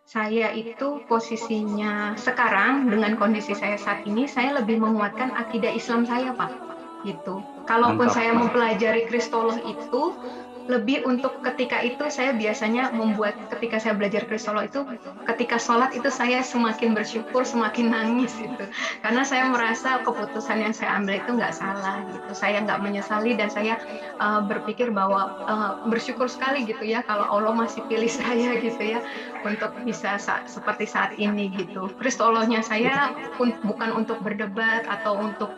Saya itu posisinya sekarang dengan kondisi saya saat ini, saya lebih menguatkan akidah Islam saya, Pak. Gitu. Kalaupun Mantap, saya mantap. mempelajari Kristolog itu, lebih untuk ketika itu saya biasanya membuat ketika saya belajar Kristolog itu, ketika sholat itu saya semakin bersyukur, semakin nangis gitu. Karena saya merasa keputusan yang saya ambil itu nggak salah gitu. Saya nggak menyesali dan saya berpikir bahwa bersyukur sekali gitu ya kalau Allah masih pilih saya gitu ya untuk bisa seperti saat ini gitu. Kristolognya saya bukan untuk berdebat atau untuk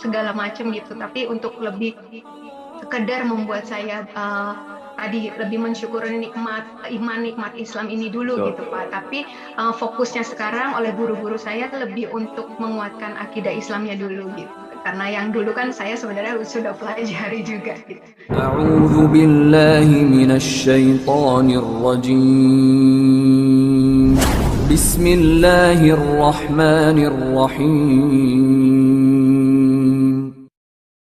segala macam gitu, tapi untuk lebih sekedar membuat saya tadi lebih mensyukuri nikmat iman, nikmat Islam ini dulu Betul. gitu Pak. Tapi fokusnya sekarang oleh guru-guru saya lebih untuk menguatkan akidah Islamnya dulu gitu. Karena yang dulu kan saya sebenarnya sudah pelajari juga gitu. أعوذ بالله من الشيطان الرجيم بسم الله الرحمن الرحيم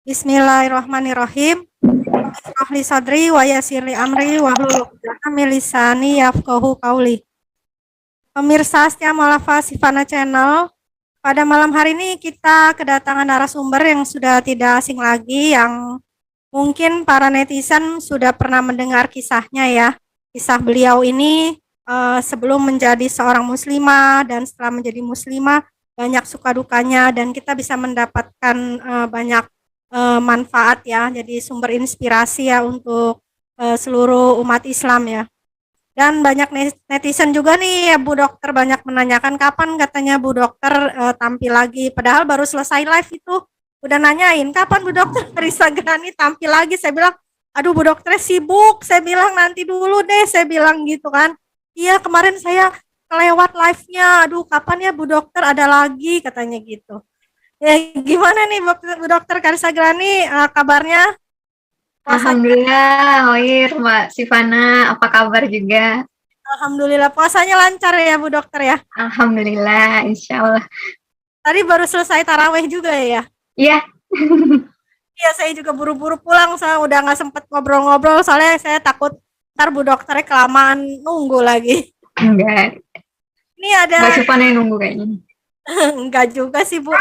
Bismillahirrahmanirrahim. Rabbi li sadri wa yassir li amri wahlul 'uqdatam min lisani yafqahu qauli. Pemirsa setia Mu'allafah Sifana Channel, pada malam hari ini kita kedatangan narasumber yang sudah tidak asing lagi, yang mungkin para netizen sudah pernah mendengar kisahnya ya. Kisah beliau ini sebelum menjadi seorang muslimah dan setelah menjadi muslimah banyak suka dukanya, dan kita bisa mendapatkan banyak manfaat ya, jadi sumber inspirasi ya untuk seluruh umat Islam ya. Dan banyak netizen juga nih ya Bu Dokter, banyak menanyakan kapan katanya Bu Dokter tampil lagi, padahal baru selesai live itu udah nanyain kapan Bu Dokter Karissa Grani tampil lagi. Saya bilang aduh Bu Dokter sibuk, saya bilang nanti dulu deh, saya bilang gitu kan. Iya kemarin saya kelewat live-nya, aduh kapan ya Bu Dokter ada lagi katanya gitu. Ya, gimana nih Bu Dokter Karissa Grani kabarnya? Puasa? Alhamdulillah, Hoir, Mbak Sifana, apa kabar juga? Alhamdulillah puasanya lancar ya Bu Dokter ya. Alhamdulillah, insya Allah. Tadi baru selesai taraweh juga ya? Iya. Iya, saya juga buru-buru pulang, saya udah nggak sempet ngobrol-ngobrol soalnya saya takut ntar Bu Dokternya kelamaan nunggu lagi. Enggak. Ini ada Mbak Sifana yang nunggu kayaknya. enggak juga sih Bu.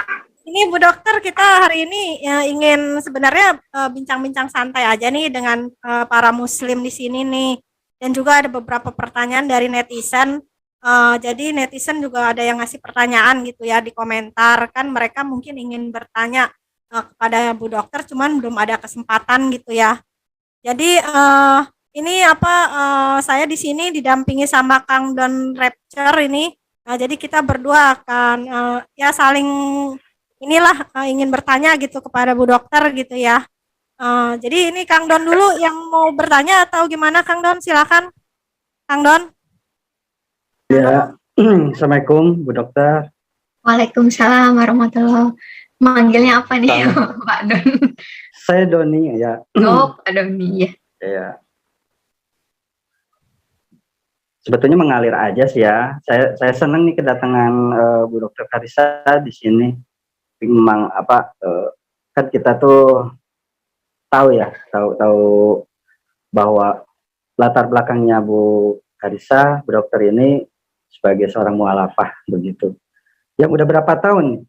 Ini Bu Dokter, kita hari ini ya, ingin sebenarnya bincang-bincang santai aja nih dengan para muslim di sini nih. Dan juga ada beberapa pertanyaan dari netizen. Jadi netizen juga ada yang ngasih pertanyaan gitu ya di komentar. Kan mereka mungkin ingin bertanya kepada Bu Dokter, cuman belum ada kesempatan gitu ya. Jadi ini apa saya di sini didampingi sama Kang Don Rapture ini. Jadi kita berdua akan ya saling inilah ingin bertanya gitu kepada Bu Dokter gitu ya. Jadi ini Kang Don dulu yang mau bertanya atau gimana Kang Don? Silakan Kang Don. Ya, Assalamualaikum Bu Dokter. Waalaikumsalam warahmatullahi wabarakatuh. Manggilnya apa nih Pak Don? Saya Doni ya. Oh, Pak Doni ya. Ya. Sebetulnya mengalir aja sih ya. Saya senang nih kedatangan Bu Dokter Karissa di sini. Memang apa kan kita tuh tahu ya, tahu bahwa latar belakangnya Bu Karissa, Bu Dokter ini sebagai seorang mualafah begitu. Yang udah berapa tahun nih?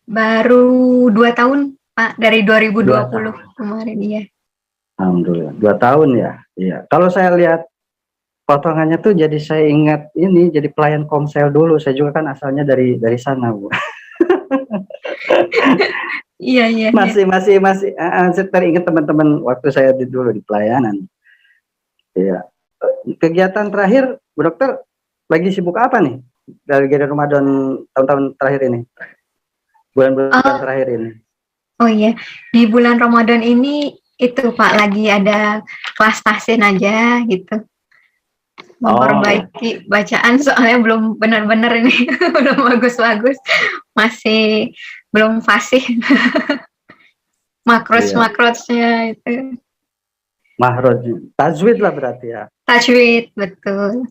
Baru 2 tahun Pak, dari 2020 kemarin ya. Alhamdulillah 2 tahun ya. Iya. Kalau saya lihat potongannya tuh jadi saya ingat ini jadi pelayan Komsel dulu. Saya juga kan asalnya dari sana Bu. Iya. Masih saya teringat teman-teman waktu saya dulu di pelayanan. Iya. Kegiatan terakhir Bu Dokter lagi sibuk apa nih dari Ramadan tahun-tahun terakhir ini? Bulan-bulan terakhir ini. Oh iya, di bulan Ramadan ini itu Pak lagi ada kelas tahsin aja gitu. Memperbaiki bacaan soalnya belum benar-benar ini belum bagus-bagus, masih belum fasih. Makrosnya itu. Mahroj, tajwid lah berarti ya. Tajwid, betul.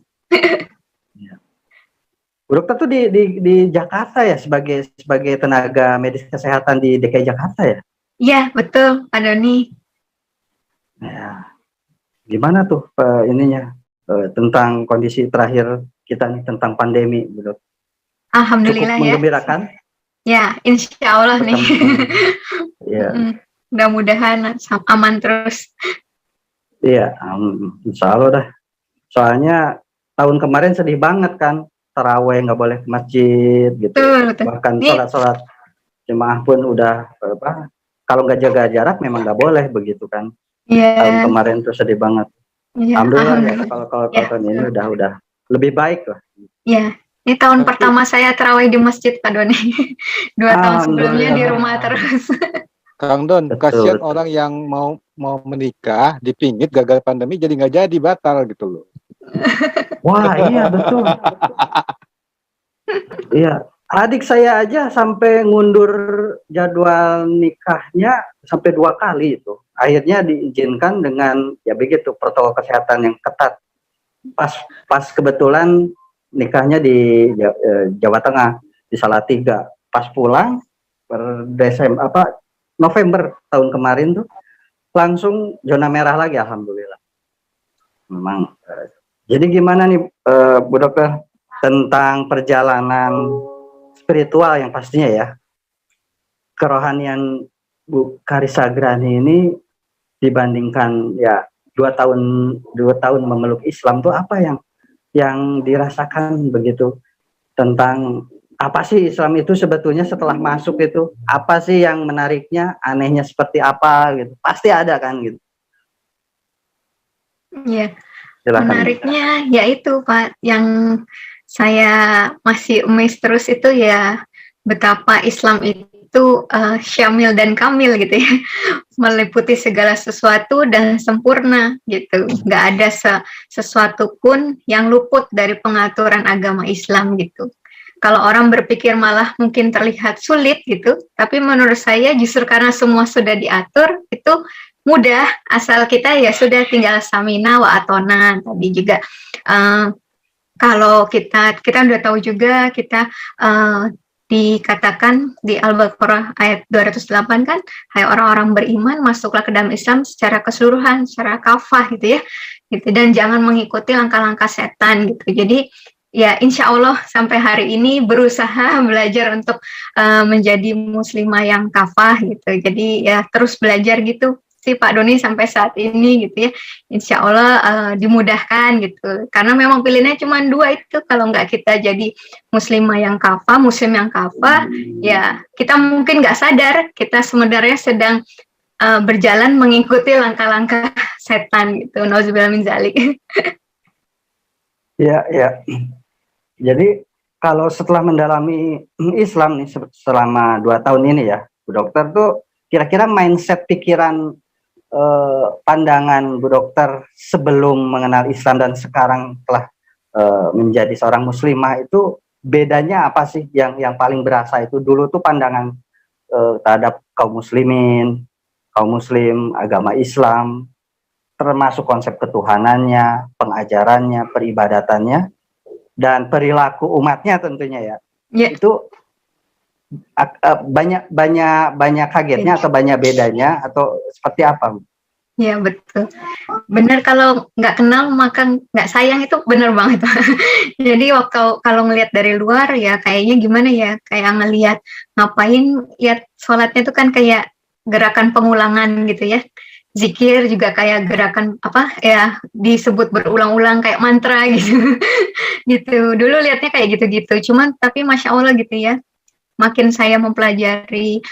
Bu Dokter tuh di Jakarta ya sebagai tenaga medis kesehatan di DKI Jakarta ya? Iya, betul Pak Doni. Ya. Gimana tuh ininya tentang kondisi terakhir kita nih tentang pandemi, Bu Dok. Cukup Alhamdulillah ya. menggembirakan. Ya, insya Allah nih. Iya, Mudah-mudahan aman terus. iya, insya Allah dah. Soalnya tahun kemarin sedih banget kan, taraweh nggak boleh ke masjid gitu. Betul. Bahkan Nih, sholat jemaah pun udah kalau nggak jaga jarak memang nggak boleh begitu kan. Tahun ya, kemarin tuh sedih banget. ya, Alhamdulillah ya alhamdulillah. kalau Ya, tahun ini udah lebih baik lah. ya. Ini tahun pertama saya tarawih di masjid, Pak Doni. 2 tahun sebelumnya di rumah terus. Kang Don, Betul, kasihan betul. orang yang mau menikah dipingit gagal pandemi jadi nggak jadi, batal gitu loh. Wah, iya betul. Iya, adik saya aja sampai ngundur jadwal nikahnya sampai 2 kali itu. Akhirnya diizinkan dengan ya begitu protokol kesehatan yang ketat. Pas kebetulan nikahnya di Jawa Tengah di Salatiga. Pas pulang November tahun kemarin tuh langsung zona merah lagi, alhamdulillah. Memang. Jadi gimana nih Bu Dokter tentang perjalanan spiritual yang pastinya ya, kerohanian Bu Karissa Grani ini dibandingkan ya 2 tahun memeluk Islam tuh apa yang dirasakan begitu, tentang apa sih Islam itu sebetulnya setelah masuk itu, apa sih yang menariknya, anehnya seperti apa gitu, pasti ada kan gitu. Ya, Silakan. menariknya ya itu Pak, yang saya masih amazed terus itu ya betapa Islam itu syamil dan kamil gitu ya, meliputi segala sesuatu dan sempurna gitu, nggak ada sesuatu pun yang luput dari pengaturan agama Islam gitu. Kalau orang berpikir malah mungkin terlihat sulit gitu, tapi menurut saya justru karena semua sudah diatur itu mudah, asal kita ya sudah tinggal samina wa atona. Tadi juga kalau kita udah tahu juga, kita dikatakan di Al-Baqarah ayat 208 kan, hai orang-orang beriman masuklah ke dalam Islam secara keseluruhan, secara kafah gitu ya, gitu, dan jangan mengikuti langkah-langkah setan gitu. Jadi ya insya Allah sampai hari ini berusaha belajar untuk menjadi muslimah yang kafah gitu. Jadi ya terus belajar gitu sih Pak Doni sampai saat ini gitu ya. Insya Allah dimudahkan gitu. Karena memang pilihannya cuma 2 itu. Kalau nggak kita jadi muslimah yang kafah, muslim yang kafah, ya kita mungkin nggak sadar kita sebenarnya sedang berjalan mengikuti langkah-langkah setan gitu. Nauzubillah min dzalik. Ya, ya. Jadi kalau setelah mendalami Islam nih selama 2 tahun ini ya, Bu Dokter tuh kira-kira mindset pikiran pandangan Bu Dokter sebelum mengenal Islam dan sekarang telah menjadi seorang muslimah itu bedanya apa sih yang paling berasa itu? Dulu tuh pandangan terhadap kaum muslimin, kaum muslim, agama Islam, termasuk konsep ketuhanannya, pengajarannya, peribadatannya, dan perilaku umatnya tentunya ya. Yeah. Itu banyak kagetnya atau banyak bedanya atau seperti apa? Ya betul, benar, kalau nggak kenal maka nggak sayang, itu benar banget. Jadi kalau ngelihat dari luar ya kayaknya gimana ya, kayak ngelihat ngapain ya, sholatnya itu kan kayak gerakan pengulangan gitu ya, zikir juga kayak gerakan apa ya, disebut berulang-ulang kayak mantra gitu. Gitu dulu lihatnya kayak gitu-gitu, cuman tapi masya Allah gitu ya, makin saya mempelajari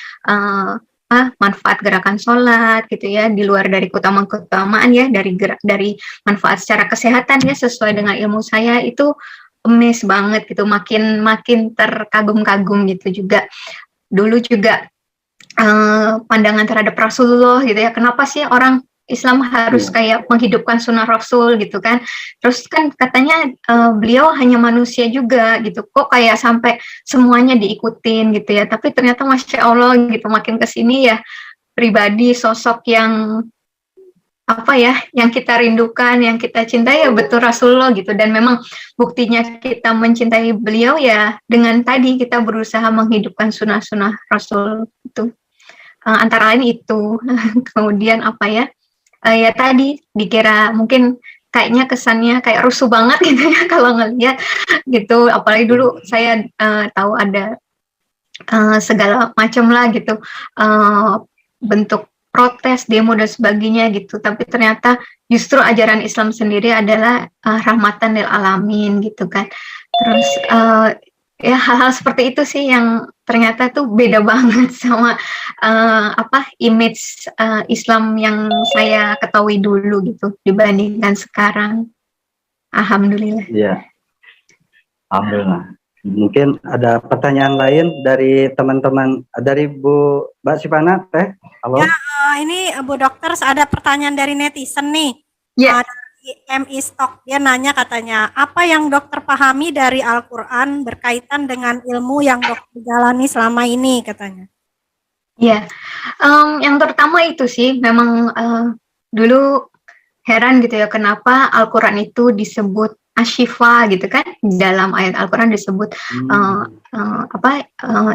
manfaat gerakan sholat gitu ya, di luar dari keutamaan ya, dari manfaat secara kesehatan ya, sesuai dengan ilmu saya itu amazed banget gitu, makin terkagum-kagum gitu. Juga dulu juga pandangan terhadap Rasulullah gitu ya, kenapa sih orang Islam harus kayak menghidupkan sunnah Rasul gitu kan, terus kan katanya beliau hanya manusia juga gitu, kok kayak sampai semuanya diikutin gitu ya, tapi ternyata masya Allah gitu, makin kesini ya pribadi sosok yang apa ya, yang kita rindukan, yang kita cintai ya betul Rasulullah gitu. Dan memang buktinya kita mencintai beliau ya dengan tadi kita berusaha menghidupkan sunnah-sunnah Rasul itu. Antara lain itu. Kemudian apa ya, ya tadi dikira mungkin kayaknya kesannya kayak rusuh banget gitu ya kalau ngelihat gitu. Apalagi dulu saya tahu ada segala macam lah gitu, bentuk protes, demo dan sebagainya gitu. Tapi ternyata justru ajaran Islam sendiri adalah rahmatan lil alamin gitu kan. Terus ya hal-hal seperti itu sih yang ternyata tuh beda banget sama image Islam yang saya ketahui dulu gitu dibandingkan sekarang. Alhamdulillah. Iya, alhamdulillah. Mungkin ada pertanyaan lain dari teman-teman, dari Bu Mbak Sivana, Teh. Halo. Ya, ini Bu Dokter, ada pertanyaan dari netizen nih. Ya. Dari MI Stock, dia nanya katanya, apa yang dokter pahami dari Al-Quran berkaitan dengan ilmu yang dokter jalani selama ini katanya? Ya, yang terutama itu sih memang dulu heran gitu ya kenapa Al-Quran itu disebut asyifa gitu kan, dalam ayat Al-Quran disebut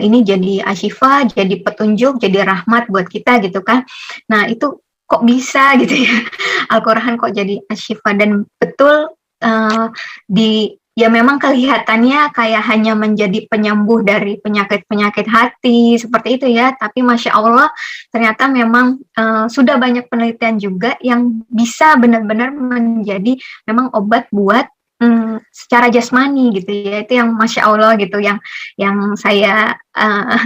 ini jadi asyifa, jadi petunjuk, jadi rahmat buat kita gitu kan. Nah itu kok bisa gitu ya Al-Quran kok jadi asyifa, dan betul ya memang kelihatannya kayak hanya menjadi penyembuh dari penyakit-penyakit hati seperti itu ya, tapi Masya Allah ternyata memang sudah banyak penelitian juga yang bisa benar-benar menjadi memang obat buat secara jasmani gitu ya. Itu yang Masya Allah gitu, yang saya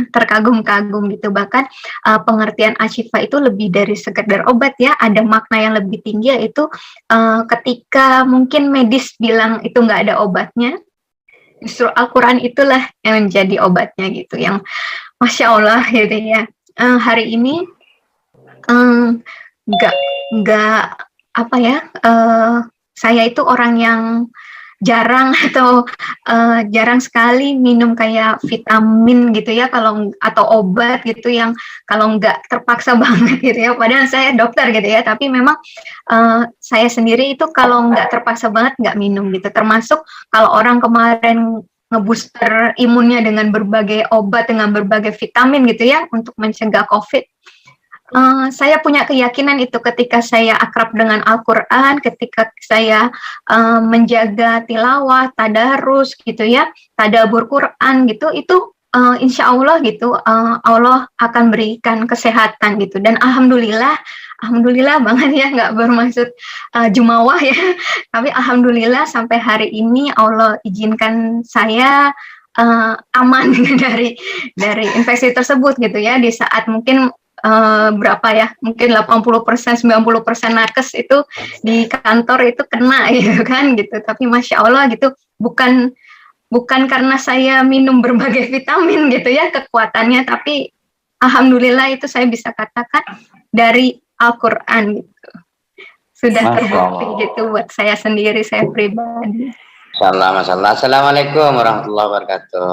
terkagum-kagum gitu. Bahkan pengertian asyifa itu lebih dari sekedar obat ya, ada makna yang lebih tinggi, yaitu ketika mungkin medis bilang itu nggak ada obatnya, justru Al-Quran itulah yang menjadi obatnya gitu, yang Masya Allah gitu ya. Hari ini nggak saya itu orang yang jarang jarang sekali minum kayak vitamin gitu ya, atau obat gitu yang kalau nggak terpaksa banget gitu ya. Padahal saya dokter gitu ya, tapi memang saya sendiri itu kalau nggak terpaksa banget nggak minum gitu. Termasuk kalau orang kemarin ngebooster imunnya dengan berbagai obat, dengan berbagai vitamin gitu ya untuk mencegah COVID. Saya punya keyakinan itu ketika saya akrab dengan Al-Quran, ketika saya menjaga tilawah, tadarus gitu ya, tadabbur Quran gitu, itu insya Allah gitu, Allah akan berikan kesehatan gitu. Dan alhamdulillah banget ya, nggak bermaksud jumawah ya, tapi alhamdulillah sampai hari ini Allah izinkan saya aman dari infeksi tersebut gitu ya, di saat mungkin mungkin 80%, 90% nakes itu di kantor itu kena gitu kan gitu. Tapi Masya Allah gitu, bukan karena saya minum berbagai vitamin gitu ya kekuatannya, tapi alhamdulillah itu saya bisa katakan dari Al-Quran gitu. Sudah terbukti gitu buat saya sendiri, saya pribadi. Masalah. Assalamualaikum warahmatullahi wabarakatuh.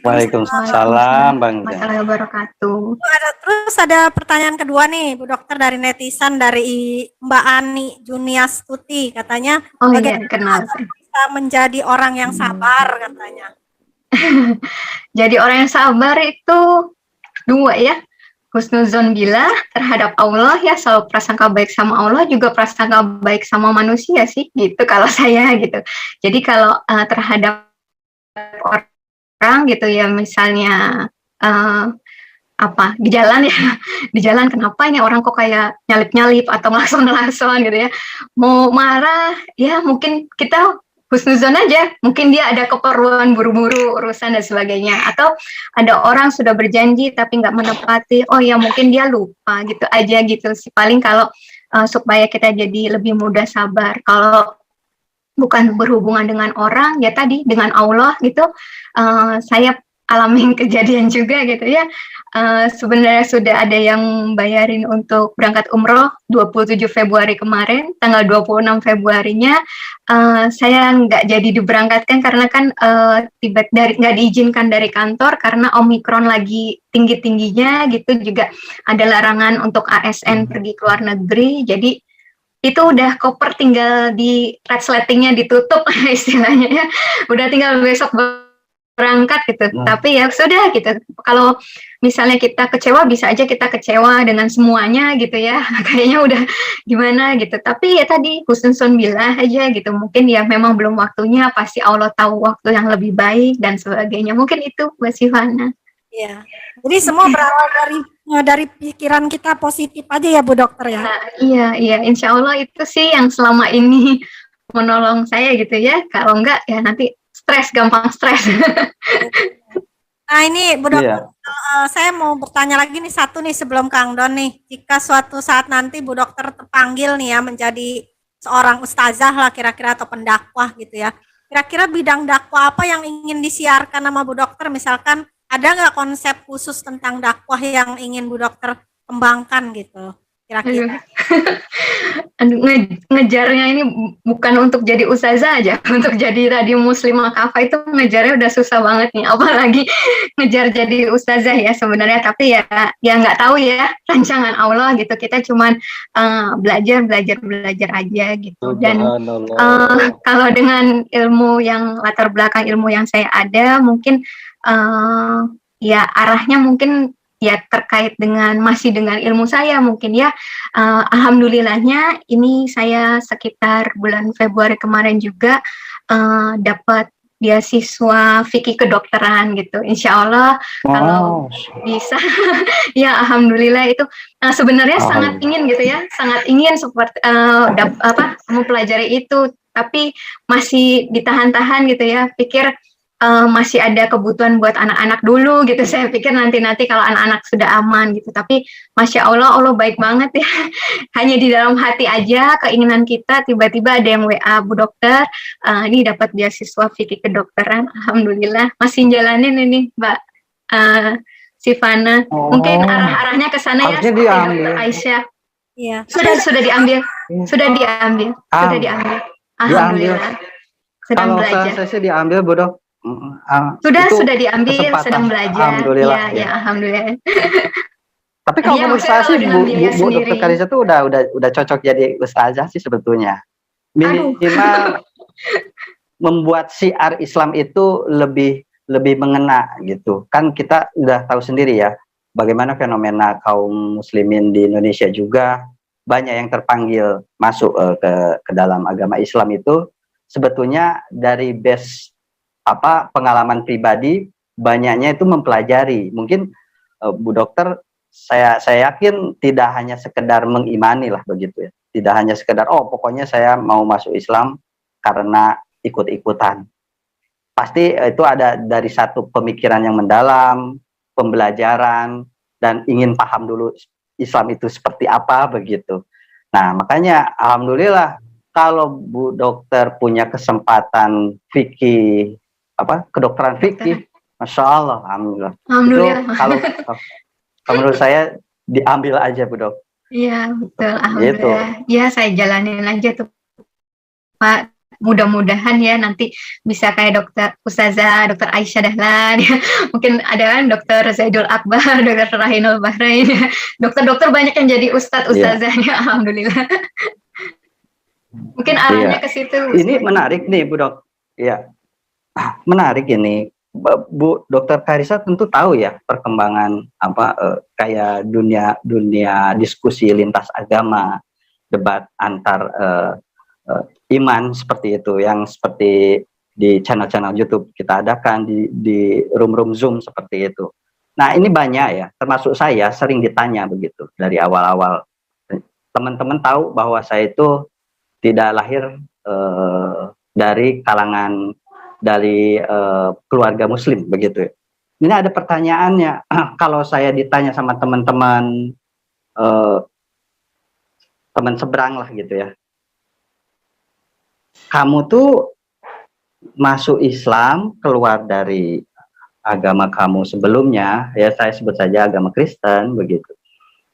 Waalaikumsalam, Bang. Warahmatullahi wabarakatuh. Terus ada pertanyaan kedua nih, Bu Dokter, dari netizen, dari Mbak Ani Juniastuti, katanya, kenal. Bisa menjadi orang yang sabar katanya. Jadi orang yang sabar itu dua ya. Husnuzon billah terhadap Allah ya, selalu prasangka baik sama Allah, juga prasangka baik sama manusia sih gitu kalau saya gitu. Jadi kalau terhadap orang gitu ya, misalnya di jalan ya, di jalan kenapa ini orang kok kayak nyalip-nyalip atau ngelakson gitu ya, mau marah ya mungkin kita husnuzon aja, mungkin dia ada keperluan buru-buru urusan dan sebagainya, atau ada orang sudah berjanji tapi nggak menepati, oh ya mungkin dia lupa gitu aja gitu sih paling. Kalau supaya kita jadi lebih mudah sabar, kalau bukan berhubungan dengan orang ya tadi dengan Allah gitu. Saya alamin kejadian juga gitu ya. Sebenarnya sudah ada yang bayarin untuk berangkat umroh 27 Februari kemarin, tanggal 26 Februarinya saya nggak jadi diberangkatkan karena kan nggak diizinkan dari kantor karena Omikron lagi tinggi-tingginya gitu, juga ada larangan untuk ASN pergi ke luar negeri. Jadi itu udah koper tinggal di resletingnya ditutup istilahnya ya, udah tinggal besok berangkat gitu. Nah. Tapi ya sudah gitu. Kalau misalnya kita kecewa, bisa aja kita kecewa dengan semuanya gitu ya. Kayaknya udah gimana gitu. Tapi ya tadi husnuzon billah aja gitu. Mungkin ya memang belum waktunya, pasti Allah tahu waktu yang lebih baik dan sebagainya. Mungkin itu Mbak Sivana. Iya. Jadi semua berawal dari pikiran kita positif aja ya Bu Dokter ya. Nah, iya, insya Allah itu sih yang selama ini menolong saya gitu ya. Kalau enggak ya nanti gampang stres. Nah ini Bu Dokter, Iya. saya mau bertanya lagi nih satu nih sebelum Kang Don nih. Jika suatu saat nanti Bu Dokter terpanggil nih ya menjadi seorang ustazah lah kira-kira atau pendakwah gitu ya. Kira-kira bidang dakwah apa yang ingin disiarkan sama Bu Dokter? Misalkan ada nggak konsep khusus tentang dakwah yang ingin Bu Dokter kembangkan gitu? Kira-kira. Aduh, ngejarnya ini bukan untuk jadi ustazah aja, untuk jadi radio muslimah kafa itu ngejarnya udah susah banget nih, apalagi ngejar jadi ustazah ya sebenarnya. Tapi ya nggak tahu ya, rancangan Allah gitu. Kita cuman belajar aja gitu. Dan kalau dengan ilmu yang latar belakang ilmu yang saya ada, mungkin ya arahnya mungkin ya terkait masih dengan ilmu saya mungkin ya. Alhamdulillahnya ini saya sekitar bulan Februari kemarin juga dapat beasiswa fikih kedokteran gitu. Insya Allah kalau bisa ya alhamdulillah itu sebenarnya sangat ingin gitu ya, sangat ingin seperti mempelajari itu, tapi masih ditahan-tahan gitu ya, pikir masih ada kebutuhan buat anak-anak dulu gitu. Saya pikir nanti kalau anak-anak sudah aman gitu. Tapi Masya Allah baik banget ya. Hanya di dalam hati aja keinginan kita, tiba-tiba ada yang WA, Bu Dokter, ini dapat beasiswa fikih kedokteran. Alhamdulillah masih jalanin ini Mbak Sivana. Mungkin arah-arahnya ke sana ya, seperti Dokter Aisyah. Iya. Sudah diambil. Sudah diambil. Alhamdulillah. Sedang belajar. Kalau saya diambil Bu Dok. Sudah diambil, sedang belajar. Alhamdulillah. Ya, alhamdulillah. Tapi kalau menurut saya sih Bu Dokter Karissa tuh udah cocok jadi ustazah sih sebetulnya. Minimal membuat syiar Islam itu lebih mengena gitu. Kan kita udah tahu sendiri ya bagaimana fenomena kaum muslimin di Indonesia juga banyak yang terpanggil masuk ke dalam agama Islam itu sebetulnya dari base pengalaman pribadi, banyaknya itu mempelajari. Mungkin Bu Dokter, saya yakin tidak hanya sekedar mengimani lah begitu ya, tidak hanya sekedar pokoknya saya mau masuk Islam karena ikut-ikutan. Pasti itu ada dari satu pemikiran yang mendalam, pembelajaran, dan ingin paham dulu Islam itu seperti apa begitu. Nah makanya alhamdulillah kalau Bu Dokter punya kesempatan fikih kedokteran fikih, Masya Allah, alhamdulillah. Itu kalau menurut saya diambil aja Bu Dok. Iya betul, alhamdulillah. Ya saya jalanin aja tuh Pak. Mudah-mudahan ya nanti bisa kayak Ustazah Dokter Aisyah Dahlan ya. Mungkin ada kan Dokter Zaidul Akbar, Dokter Rahinul Bahrain ya. Dokter-dokter banyak yang jadi ustazahnya, alhamdulillah. Mungkin arahnya ke situ. Ini menarik nih Bu Dok. Iya. Menarik ini, Bu Dokter Karissa tentu tahu ya perkembangan kayak dunia diskusi lintas agama, debat antar iman seperti itu, yang seperti di channel-channel YouTube kita adakan, di room Zoom seperti itu. Nah ini banyak ya, termasuk saya sering ditanya begitu dari awal-awal. Teman-teman tahu bahwa saya itu tidak lahir dari kalangan keluarga muslim begitu. Ini ada pertanyaannya, kalau saya ditanya sama teman-teman teman seberang lah gitu ya, kamu tuh masuk Islam keluar dari agama kamu sebelumnya, ya saya sebut saja agama Kristen begitu,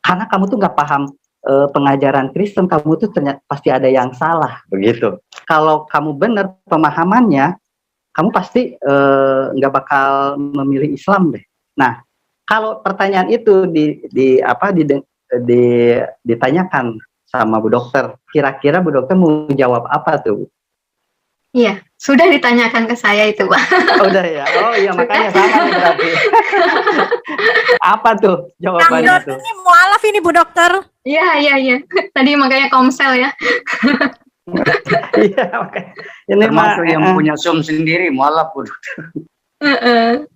karena kamu tuh nggak paham pengajaran Kristen, kamu tuh ternyata pasti ada yang salah begitu. Kalau kamu benar pemahamannya, kamu pasti nggak bakal memilih Islam deh. Nah, kalau pertanyaan itu ditanyakan sama Bu Dokter, kira-kira Bu Dokter mau jawab apa tuh? Iya, sudah ditanyakan ke saya itu, Pak. Oh, udah ya. Oh iya, Sudah. makanya sama nih berarti. Apa tuh Yang jawabannya tuh? ini mualaf ini Bu Dokter. Iya, iya, iya. Tadi makanya komsel ya. Iya, makanya. Ini Termasuk yang mah punya Zoom sendiri, mualaf Bu. Heeh.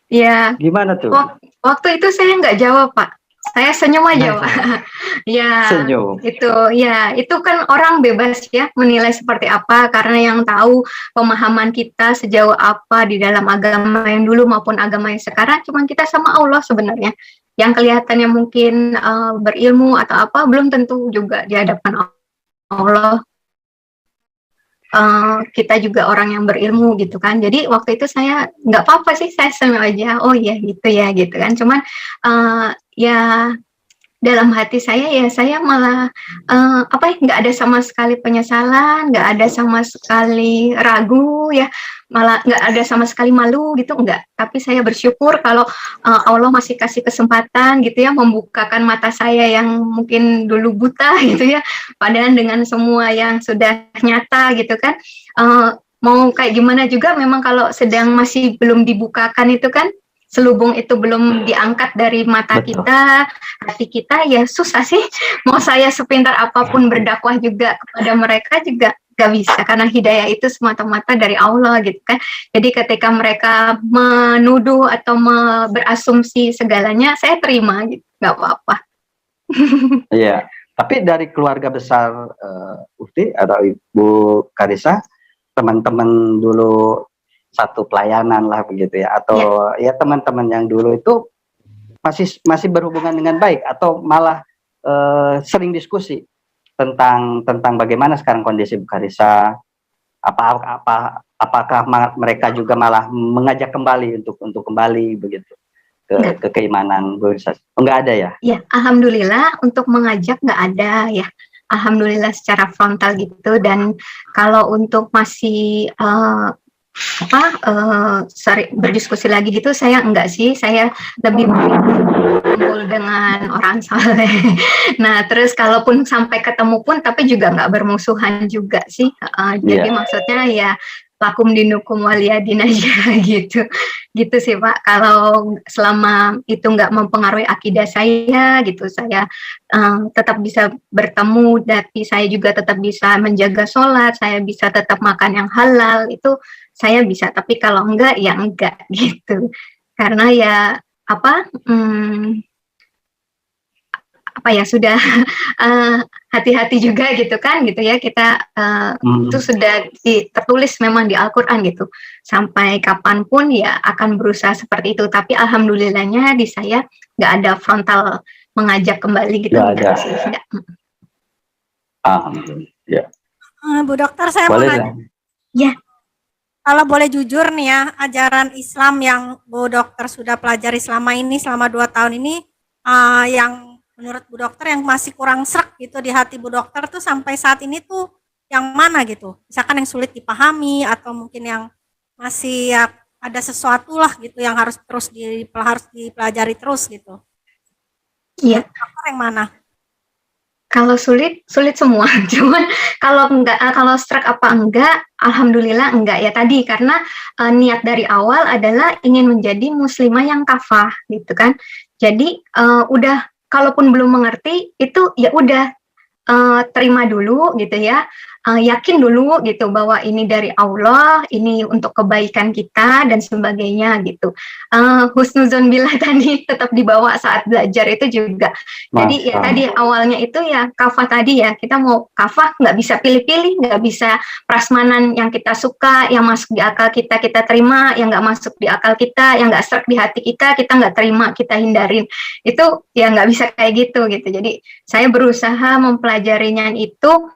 Iya, gimana tuh? waktu itu saya nggak jawab, Pak. Saya senyum aja, Pak. Ya, Senyum. itu kan orang bebas ya menilai seperti apa karena yang tahu pemahaman kita sejauh apa di dalam agama yang dulu maupun agama yang sekarang cuma kita sama Allah sebenarnya. Yang kelihatannya mungkin berilmu atau apa belum tentu juga di hadapan Allah. Kita juga orang yang berilmu gitu kan. Jadi waktu itu saya nggak apa-apa sih, saya senyum aja. Oh iya gitu ya gitu kan. Cuman ya dalam hati saya ya saya malah apa ya nggak ada sama sekali penyesalan, nggak ada sama sekali ragu ya, malah nggak ada sama sekali malu gitu nggak. Tapi saya bersyukur kalau Allah masih kasih kesempatan gitu ya membukakan mata saya yang mungkin dulu buta gitu ya, padahal dengan semua yang sudah nyata gitu kan. Mau kayak gimana juga memang kalau sedang masih belum dibukakan itu kan selubung itu belum diangkat dari mata Betul. kita, hati kita ya susah sih. Mau saya sepintar apapun berdakwah juga kepada mereka juga gak bisa karena hidayah itu semata-mata dari Allah gitu kan. Jadi ketika mereka menuduh atau berasumsi segalanya, saya terima gitu, gak apa-apa. Iya. Tapi dari keluarga besar Ufti atau Ibu Karissa, teman-teman dulu satu pelayanan lah begitu ya, atau ya teman-teman yang dulu itu masih berhubungan dengan baik atau malah sering diskusi tentang bagaimana sekarang kondisi Bu Karissa, apakah mereka juga malah mengajak kembali untuk kembali begitu ke keimanan Bu Karissa? Enggak ada ya? Ya, alhamdulillah untuk mengajak nggak ada ya. Alhamdulillah secara frontal gitu. Dan kalau untuk masih berdiskusi lagi gitu, saya enggak sih. Saya lebih berkumpul dengan orang soleh. Nah, terus kalaupun sampai ketemu pun, tapi juga nggak bermusuhan juga sih. Jadi maksudnya ya lakum dinukum waliyadin aja gitu. Gitu sih Pak, kalau selama itu nggak mempengaruhi akidah saya gitu, saya tetap bisa bertemu, tapi saya juga tetap bisa menjaga sholat, saya bisa tetap makan yang halal, itu saya bisa, tapi kalau enggak, ya enggak gitu. Karena ya apa ya sudah hati-hati juga gitu kan gitu ya, kita itu sudah tertulis memang di Al-Quran gitu, sampai kapanpun ya akan berusaha seperti itu. Tapi alhamdulillahnya di saya nggak ada frontal mengajak kembali gitu, enggak sih, enggak. Alhamdulillah. Ya. Bu Dokter, saya Boleh mau nanya. Ya. Kalau boleh jujur nih ya, ajaran Islam yang Bu Dokter sudah pelajari selama 2 tahun ini, yang menurut Bu Dokter yang masih kurang srek gitu di hati Bu Dokter tuh sampai saat ini tuh yang mana gitu? Misalkan yang sulit dipahami atau mungkin yang masih ya, ada sesuatu lah gitu yang harus dipelajari terus gitu. Iya. Yang mana? Kalau sulit semua, cuman kalau struck apa enggak, alhamdulillah enggak ya tadi, karena niat dari awal adalah ingin menjadi muslimah yang kafah gitu kan. Jadi udah kalaupun belum mengerti itu ya udah terima dulu gitu ya, yakin dulu gitu bahwa ini dari Allah, ini untuk kebaikan kita dan sebagainya gitu. Husnuzon billah tadi tetap dibawa saat belajar itu juga. Jadi ya tadi awalnya itu ya kafah tadi ya, kita mau kafah nggak bisa pilih-pilih, nggak bisa prasmanan yang kita suka, yang masuk di akal kita terima, yang nggak masuk di akal kita, yang nggak serk di hati kita nggak terima, kita hindarin. Itu ya nggak bisa kayak gitu. Jadi saya berusaha mempelajarinya itu,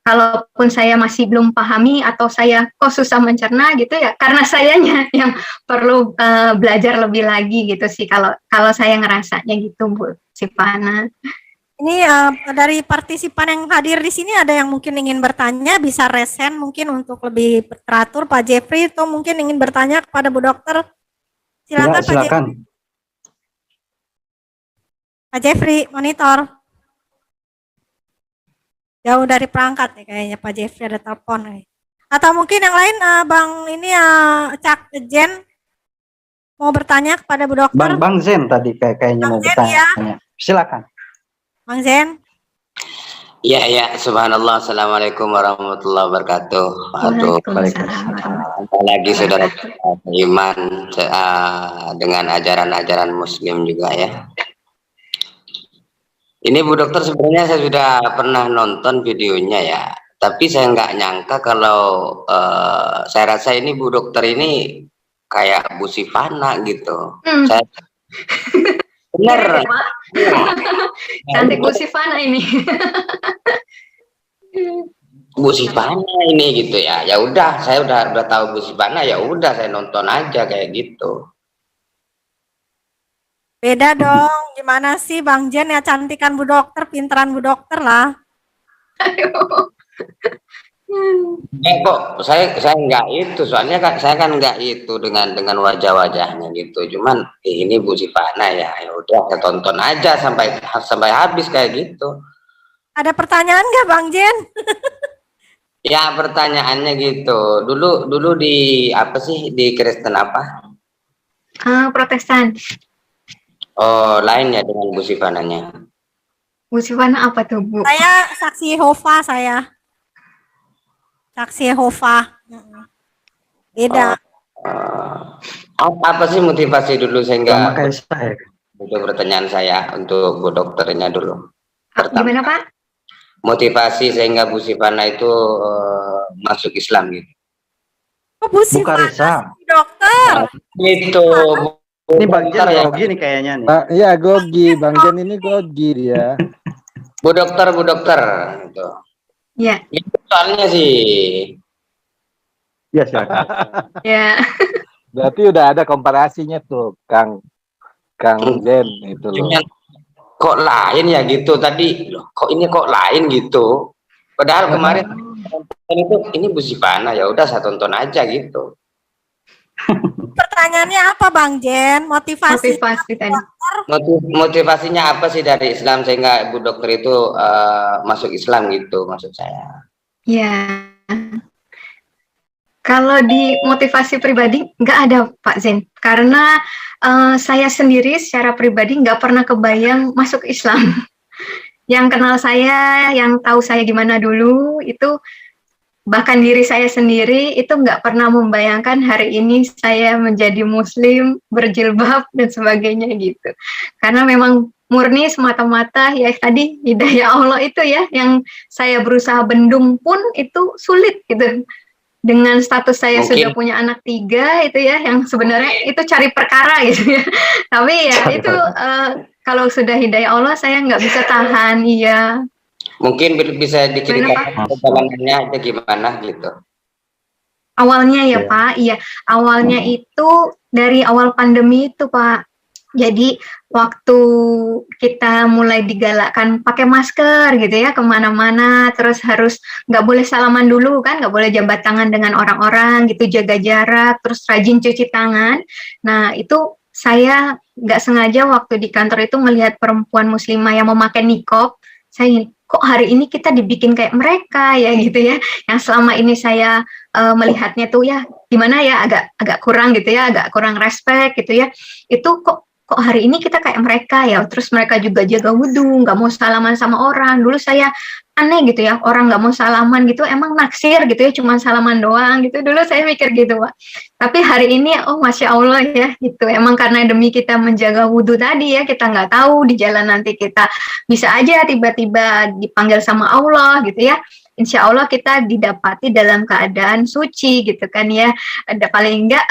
kalaupun saya masih belum pahami atau saya kok susah mencerna gitu ya, karena sayanya yang perlu belajar lebih lagi gitu sih, kalau saya ngerasanya gitu Bu Sifana. Ini dari partisipan yang hadir di sini ada yang mungkin ingin bertanya, bisa resen mungkin untuk lebih teratur, Pak Jeffrey, atau mungkin ingin bertanya kepada Bu Dokter. Silakan, Pak Jeffrey. Pak Jeffrey, monitor. Jauh dari perangkat nih kayaknya Pak Jeffrey, ada telepon nih. Atau mungkin yang lain, Bang ini Cak Jen mau bertanya kepada Bu Dokter. Bang Zen tadi kayaknya Bang mau Zen, bertanya. ya. Silakan. Bang Zen. Ya, subhanallah. Assalamualaikum warahmatullahi wabarakatuh. Aduh, Waalaikumsalam warahmatullahi apalagi saudara wabarakatuh. iman dengan ajaran-ajaran Muslim juga ya. Ini Bu Dokter, sebenarnya saya sudah pernah nonton videonya ya, tapi saya nggak nyangka kalau saya rasa ini Bu Dokter ini kayak Bu Sivana gitu. Saya benar. Mirip, Pak. Cantik Bu Sivana ini. Bu Sivana ini gitu ya. Ya udah, saya udah tahu Bu Sivana, ya udah saya nonton aja kayak gitu. Beda dong. Gimana sih Bang Jen ya, cantikan Bu Dokter, pinteran Bu Dokter lah. Kok saya nggak itu, soalnya kan saya kan nggak itu dengan wajah-wajahnya gitu. Cuman ini Bu Sivana ya, ya udah saya tonton aja sampai habis kayak gitu. Ada pertanyaan nggak Bang Jen? Ya pertanyaannya gitu. Dulu di apa sih, di Kristen apa? Protestan. Oh, lain ya dengan Bu Sivananya. Bu Sivana apa tuh, Bu? Saya saksi Yehova saya. Saksi Yehova. Beda. Apa sih motivasi dulu Sama sehingga kayak saya. untuk pertanyaan saya untuk Bu Dokternya dulu. Gimana, Pak? Motivasi sehingga Bu Sivana itu masuk Islam gitu. Oh, Bu Sivana, Risa. Dokter. Itu Ini Bang Jen grogi nih kayaknya nih. Iya grogi, Bang Jen ini grogi dia. Bu Dokter gitu. Ya. Itu soalnya sih. Ya silakan. Ya. Berarti udah ada komparasinya tuh, Kang Zen itu loh. Kok lain ya gitu tadi, loh, kok ini kok lain gitu. Padahal kemarin itu ini Bu Sivana, ya udah saya tonton aja gitu. Pertanyaannya apa Bang Jen? Motivasi tadi. Motivasinya apa sih dari Islam sehingga Bu Dokter itu masuk Islam gitu maksud saya. Ya. Kalau di motivasi pribadi nggak ada Pak Zen, karena saya sendiri secara pribadi nggak pernah kebayang masuk Islam. Yang kenal saya, yang tahu saya gimana dulu, itu bahkan diri saya sendiri itu nggak pernah membayangkan hari ini saya menjadi Muslim, berjilbab, dan sebagainya gitu. Karena memang murni semata-mata ya tadi hidayah Allah itu ya, yang saya berusaha bendung pun itu sulit gitu. Dengan status saya sudah punya anak 3 itu ya, yang sebenarnya itu cari perkara gitu ya. Tapi ya itu kalau sudah hidayah Allah saya nggak bisa tahan, iya. Mungkin bisa diceritakan perjalanannya aja gimana gitu. Awalnya ya Pak, iya. Awalnya itu dari awal pandemi itu Pak. Jadi waktu kita mulai digalakkan pakai masker gitu ya kemana-mana, terus harus nggak boleh salaman dulu kan, nggak boleh jabat tangan dengan orang-orang gitu, jaga jarak, terus rajin cuci tangan. Nah itu saya nggak sengaja waktu di kantor itu melihat perempuan muslimah yang memakai niqab. Saya kok hari ini kita dibikin kayak mereka ya gitu ya, yang selama ini saya melihatnya tuh ya gimana ya, agak kurang gitu ya, agak kurang respect gitu ya. Itu kok hari ini kita kayak mereka ya, terus mereka juga jaga wudhu, nggak mau salaman sama orang. Dulu saya aneh gitu ya, orang nggak mau salaman gitu, emang naksir gitu ya, cuma salaman doang gitu. Dulu saya mikir gitu Pak. Tapi hari ini, oh Masya Allah ya gitu, emang karena demi kita menjaga wudhu tadi ya, kita nggak tahu di jalan nanti kita bisa aja tiba-tiba dipanggil sama Allah gitu ya. Insya Allah kita didapati dalam keadaan suci gitu kan ya, ada paling enggak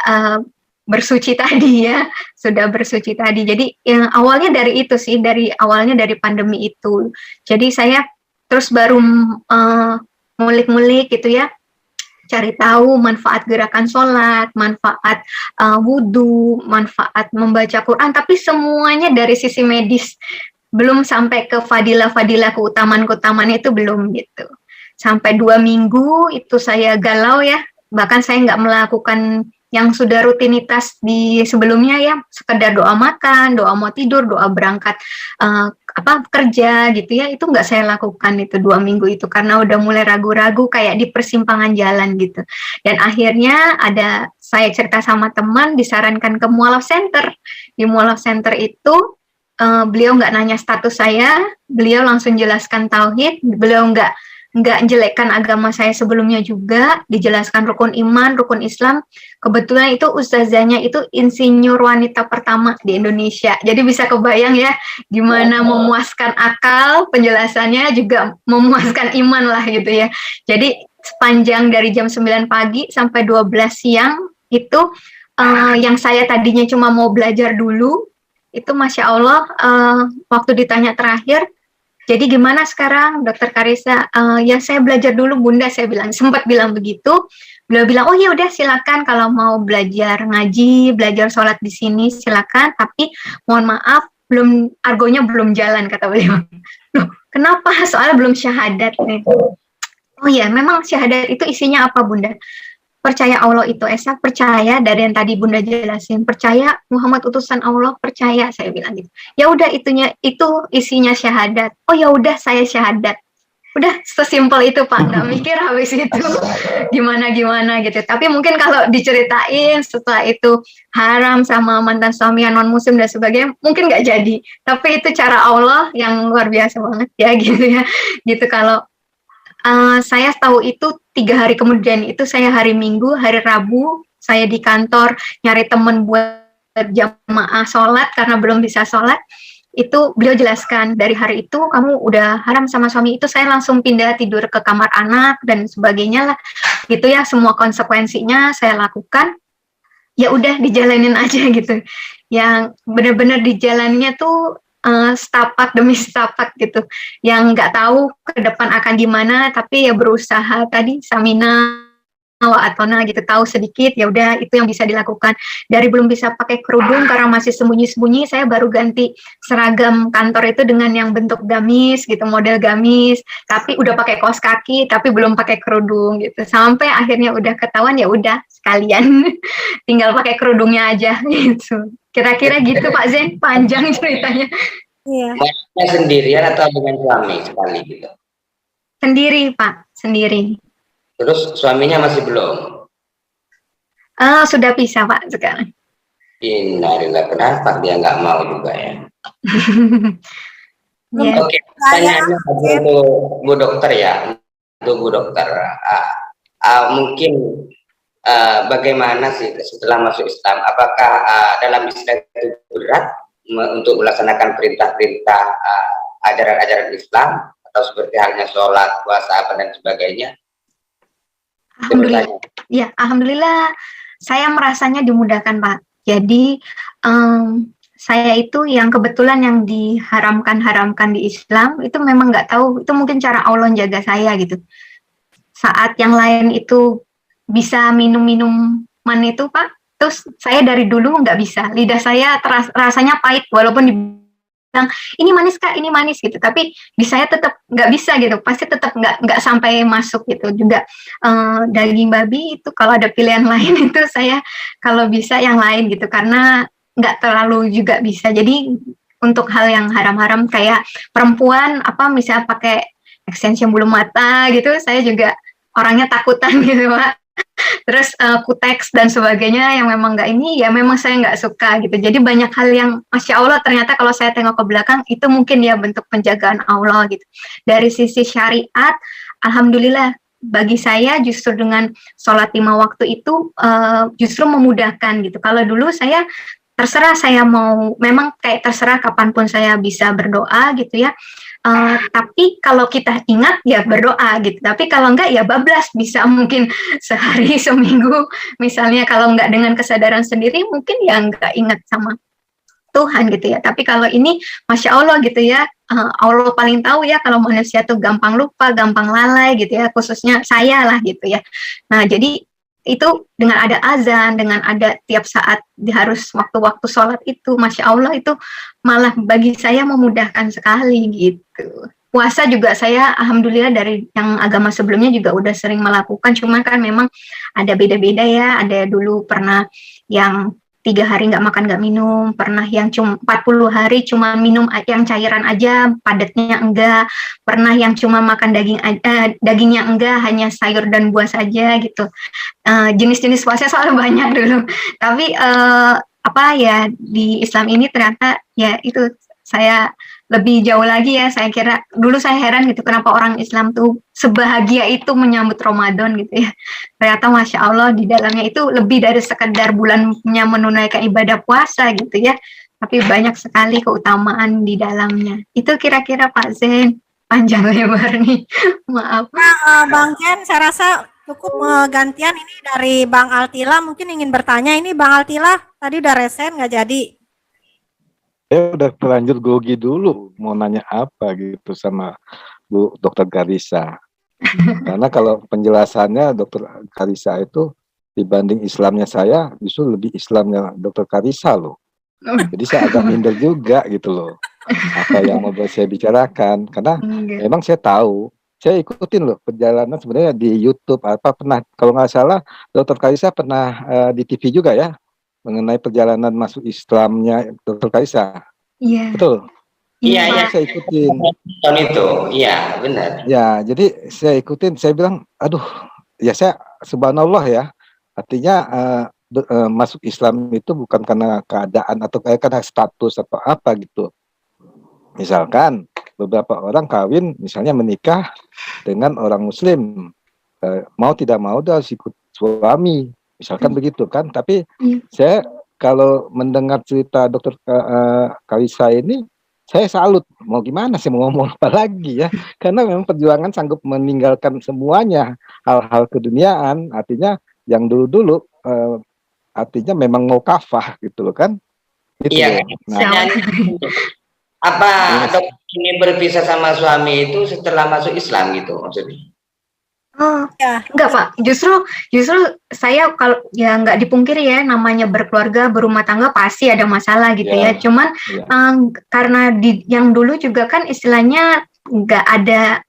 bersuci tadi ya, sudah bersuci tadi. Jadi yang awalnya dari itu sih, awalnya dari pandemi itu. Jadi saya terus baru ngulik-ngulik gitu ya, cari tahu manfaat gerakan sholat, manfaat wudhu, manfaat membaca Quran, tapi semuanya dari sisi medis. Belum sampai ke fadilah-fadilah, keutamaan itu belum gitu. Sampai 2 minggu itu saya galau ya, bahkan saya nggak melakukan yang sudah rutinitas di sebelumnya ya, sekedar doa makan, doa mau tidur, doa berangkat kerja gitu ya, itu nggak saya lakukan itu 2 minggu itu karena udah mulai ragu-ragu kayak di persimpangan jalan gitu. Dan akhirnya saya cerita sama teman, disarankan ke Mualaf Center. Di Mualaf Center itu beliau nggak nanya status saya, beliau langsung jelaskan tauhid, beliau nggak jelekkan agama saya sebelumnya juga, dijelaskan rukun iman, rukun Islam. Kebetulan itu ustazahnya itu insinyur wanita pertama di Indonesia. Jadi bisa kebayang ya gimana memuaskan akal, penjelasannya juga memuaskan iman lah gitu ya. Jadi sepanjang dari jam 9 pagi sampai 12 siang itu yang saya tadinya cuma mau belajar dulu, itu Masya Allah waktu ditanya terakhir, jadi gimana sekarang, Dokter Karissa? Ya saya belajar dulu, Bunda. Saya sempat bilang begitu. Beliau bilang, oh ya udah silakan kalau mau belajar ngaji, belajar sholat di sini silakan. Tapi mohon maaf, argonya belum jalan kata beliau. Loh, kenapa? Soalnya belum syahadat nih. Oh ya, memang syahadat itu isinya apa, Bunda? Percaya Allah itu Esa, percaya dari yang tadi Bunda jelasin, percaya Muhammad utusan Allah, percaya, saya bilang gitu. Ya udah itu isinya syahadat. Oh ya udah saya syahadat. Udah sesimpel itu Pak, nggak mikir habis itu gimana gitu. Tapi mungkin kalau diceritain setelah itu haram sama mantan suami yang non muslim dan sebagainya, mungkin nggak jadi. Tapi itu cara Allah yang luar biasa banget ya gitu ya. Gitu kalau saya tahu itu 3 hari kemudian itu saya hari Minggu, hari Rabu saya di kantor nyari temen buat jamaah sholat karena belum bisa sholat. Itu beliau jelaskan dari hari itu kamu udah haram sama suami, itu saya langsung pindah tidur ke kamar anak dan sebagainya lah. Gitu ya, semua konsekuensinya saya lakukan. Ya udah dijalanin aja gitu. Yang benar-benar dijalannya tuh setapak demi setapak gitu, yang nggak tahu ke depan akan gimana, tapi ya berusaha tadi samina wa atona gitu, tahu sedikit ya udah itu yang bisa dilakukan. Dari belum bisa pakai kerudung karena masih sembunyi-sembunyi, saya baru ganti seragam kantor itu dengan yang bentuk gamis gitu, model gamis, tapi udah pakai kaos kaki tapi belum pakai kerudung gitu, sampai akhirnya udah ketahuan ya udah sekalian tinggal pakai kerudungnya aja gitu. Kira-kira gitu Pak Zen, panjang ceritanya. Iya. Masnya sendirian atau dengan suami sekali gitu? Sendiri Pak, sendiri. Terus suaminya masih belum? Sudah pisah Pak sekarang. Innalillah, kenapa dia nggak mau juga ya? Yeah. Oke, pertanyaannya untuk Bu Dokter ya, untuk Bu Dokter. Mungkin bagaimana sih setelah masuk Islam? Apakah dalam Islam itu berat untuk melaksanakan perintah-perintah ajaran-ajaran Islam atau seperti halnya sholat, puasa, dan sebagainya? Alhamdulillah. Ya, alhamdulillah saya merasanya dimudahkan Pak. Jadi saya itu yang kebetulan yang diharamkan di Islam itu memang nggak tahu, itu mungkin cara Allah jaga saya gitu. Saat yang lain itu bisa minum-minuman itu Pak, terus saya dari dulu nggak bisa, lidah saya rasanya pahit walaupun dibilang ini manis Kak, ini manis gitu, tapi di saya tetap nggak bisa gitu, pasti tetap nggak sampai masuk gitu. Juga daging babi itu kalau ada pilihan lain itu saya kalau bisa yang lain gitu, karena nggak terlalu juga bisa. Jadi untuk hal yang haram-haram kayak perempuan misalnya pakai extension bulu mata gitu, saya juga orangnya takutan gitu Pak. Terus kuteks dan sebagainya yang memang nggak ini, ya memang saya nggak suka gitu. Jadi banyak hal yang Masya Allah ternyata kalau saya tengok ke belakang itu mungkin ya bentuk penjagaan Allah gitu. Dari sisi syariat, alhamdulillah bagi saya justru dengan sholat 5 waktu itu justru memudahkan gitu. Kalau dulu saya terserah, saya mau memang kayak terserah kapanpun saya bisa berdoa gitu ya. Tapi kalau kita ingat ya berdoa gitu, tapi kalau enggak ya bablas, bisa mungkin sehari seminggu misalnya, kalau enggak dengan kesadaran sendiri mungkin ya enggak ingat sama Tuhan gitu ya. Tapi kalau ini Masya Allah gitu ya, Allah paling tahu ya kalau manusia tuh gampang lupa, gampang lalai gitu ya, khususnya saya lah gitu ya. Nah jadi itu dengan ada azan, dengan ada tiap saat harus waktu-waktu sholat itu, Masya Allah itu malah bagi saya memudahkan sekali gitu. puasa juga saya alhamdulillah dari yang agama sebelumnya juga udah sering melakukan, cuman kan memang ada beda-beda ya. Ada dulu pernah yang 3 hari nggak makan nggak minum, pernah yang cuma 40 hari cuma minum yang cairan aja, padatnya enggak, pernah yang cuma makan dagingnya enggak, hanya sayur dan buah saja gitu. Jenis-jenis puasa soal banyak dulu, tapi apa ya, di Islam ini ternyata ya itu saya lebih jauh lagi ya. Saya kira dulu saya heran gitu kenapa orang Islam tuh sebahagia itu menyambut Ramadan gitu ya. Ternyata Masya Allah di dalamnya itu lebih dari sekedar bulannya menunaikan ibadah puasa gitu ya, tapi banyak sekali keutamaan di dalamnya. Itu kira-kira Pak Zen, panjang lebar nih. Maaf. Bang Jen, saya rasa cukup gantian ini dari Bang Altila, mungkin ingin bertanya. Ini Bang Altila tadi udah resen nggak jadi. Saya udah terlanjur grogi dulu mau nanya apa gitu sama Bu Dokter Karissa. Karena kalau penjelasannya Dokter Karissa itu dibanding Islamnya saya justru lebih Islamnya Dokter Karissa loh. Jadi saya agak minder juga gitu loh apa yang mau saya bicarakan, karena memang saya tahu, saya ikutin loh perjalanan sebenarnya di YouTube pernah, kalau nggak salah Dokter Karissa pernah di TV juga ya mengenai perjalanan masuk Islamnya Dokter Karissa. Iya. Betul. Iya. Saya ikutin. Tahun itu, iya benar. Ya, jadi saya ikutin, saya bilang, aduh, ya saya subhanallah ya, artinya masuk Islam itu bukan karena keadaan atau karena status atau apa gitu. Misalkan beberapa orang kawin, misalnya menikah dengan orang Muslim, mau tidak mau dia harus ikut suami. Misalkan begitu kan, tapi saya kalau mendengar cerita Dokter Karissa ini, saya salut. Mau gimana sih, mau ngomong apa lagi ya? Karena memang perjuangan sanggup meninggalkan semuanya, hal-hal keduniaan, artinya yang dulu-dulu, artinya memang mau kafah gitu loh kan? Gitu Iya. Nah, apa dokter ini berpisah sama suami itu setelah masuk Islam gitu maksudnya? Oh ya, enggak Pak. Justru saya kalau ya nggak dipungkiri ya, namanya berkeluarga, berumah tangga pasti ada masalah gitu ya. Cuman karena yang dulu juga kan istilahnya nggak ada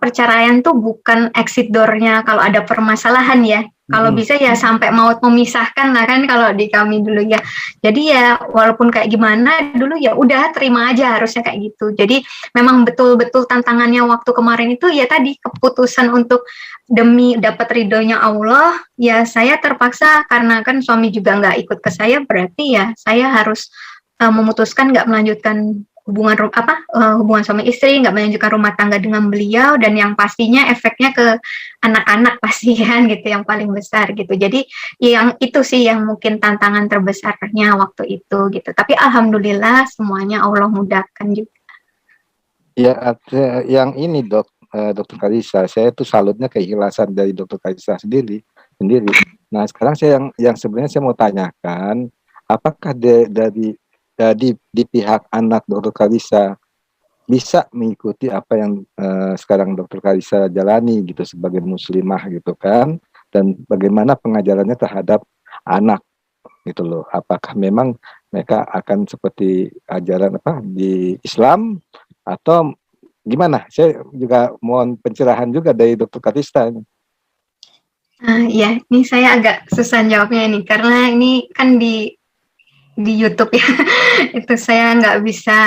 perceraian tuh bukan exit door-nya kalau ada permasalahan ya. Kalau bisa ya sampai maut memisahkan lah kan kalau di kami dulu ya. Jadi ya walaupun kayak gimana dulu ya udah terima aja, harusnya kayak gitu. Jadi memang betul-betul tantangannya waktu kemarin itu ya tadi keputusan untuk demi dapat ridhonya Allah, ya saya terpaksa karena kan suami juga nggak ikut ke saya, berarti ya saya harus memutuskan nggak melanjutkan hubungan suami istri, nggak melanjutkan rumah tangga dengan beliau, dan yang pastinya efeknya ke anak-anak pasti kan gitu yang paling besar gitu. Jadi yang itu sih yang mungkin tantangan terbesarnya waktu itu gitu. Tapi alhamdulillah semuanya Allah mudahkan juga. Ya, yang ini Dokter Karissa, saya tuh salutnya keikhlasan dari Dokter Karissa sendiri. Nah sekarang saya yang sebenarnya saya mau tanyakan, apakah di pihak anak Dokter Karissa bisa mengikuti apa yang sekarang Dokter Karissa jalani gitu sebagai muslimah gitu kan, dan bagaimana pengajarannya terhadap anak gitu loh. Apakah memang mereka akan seperti ajaran di Islam atau gimana? Saya juga mohon pencerahan juga dari Dokter Karissa. Ya, ini saya agak susah jawabnya ini karena ini kan di YouTube ya. Itu saya nggak bisa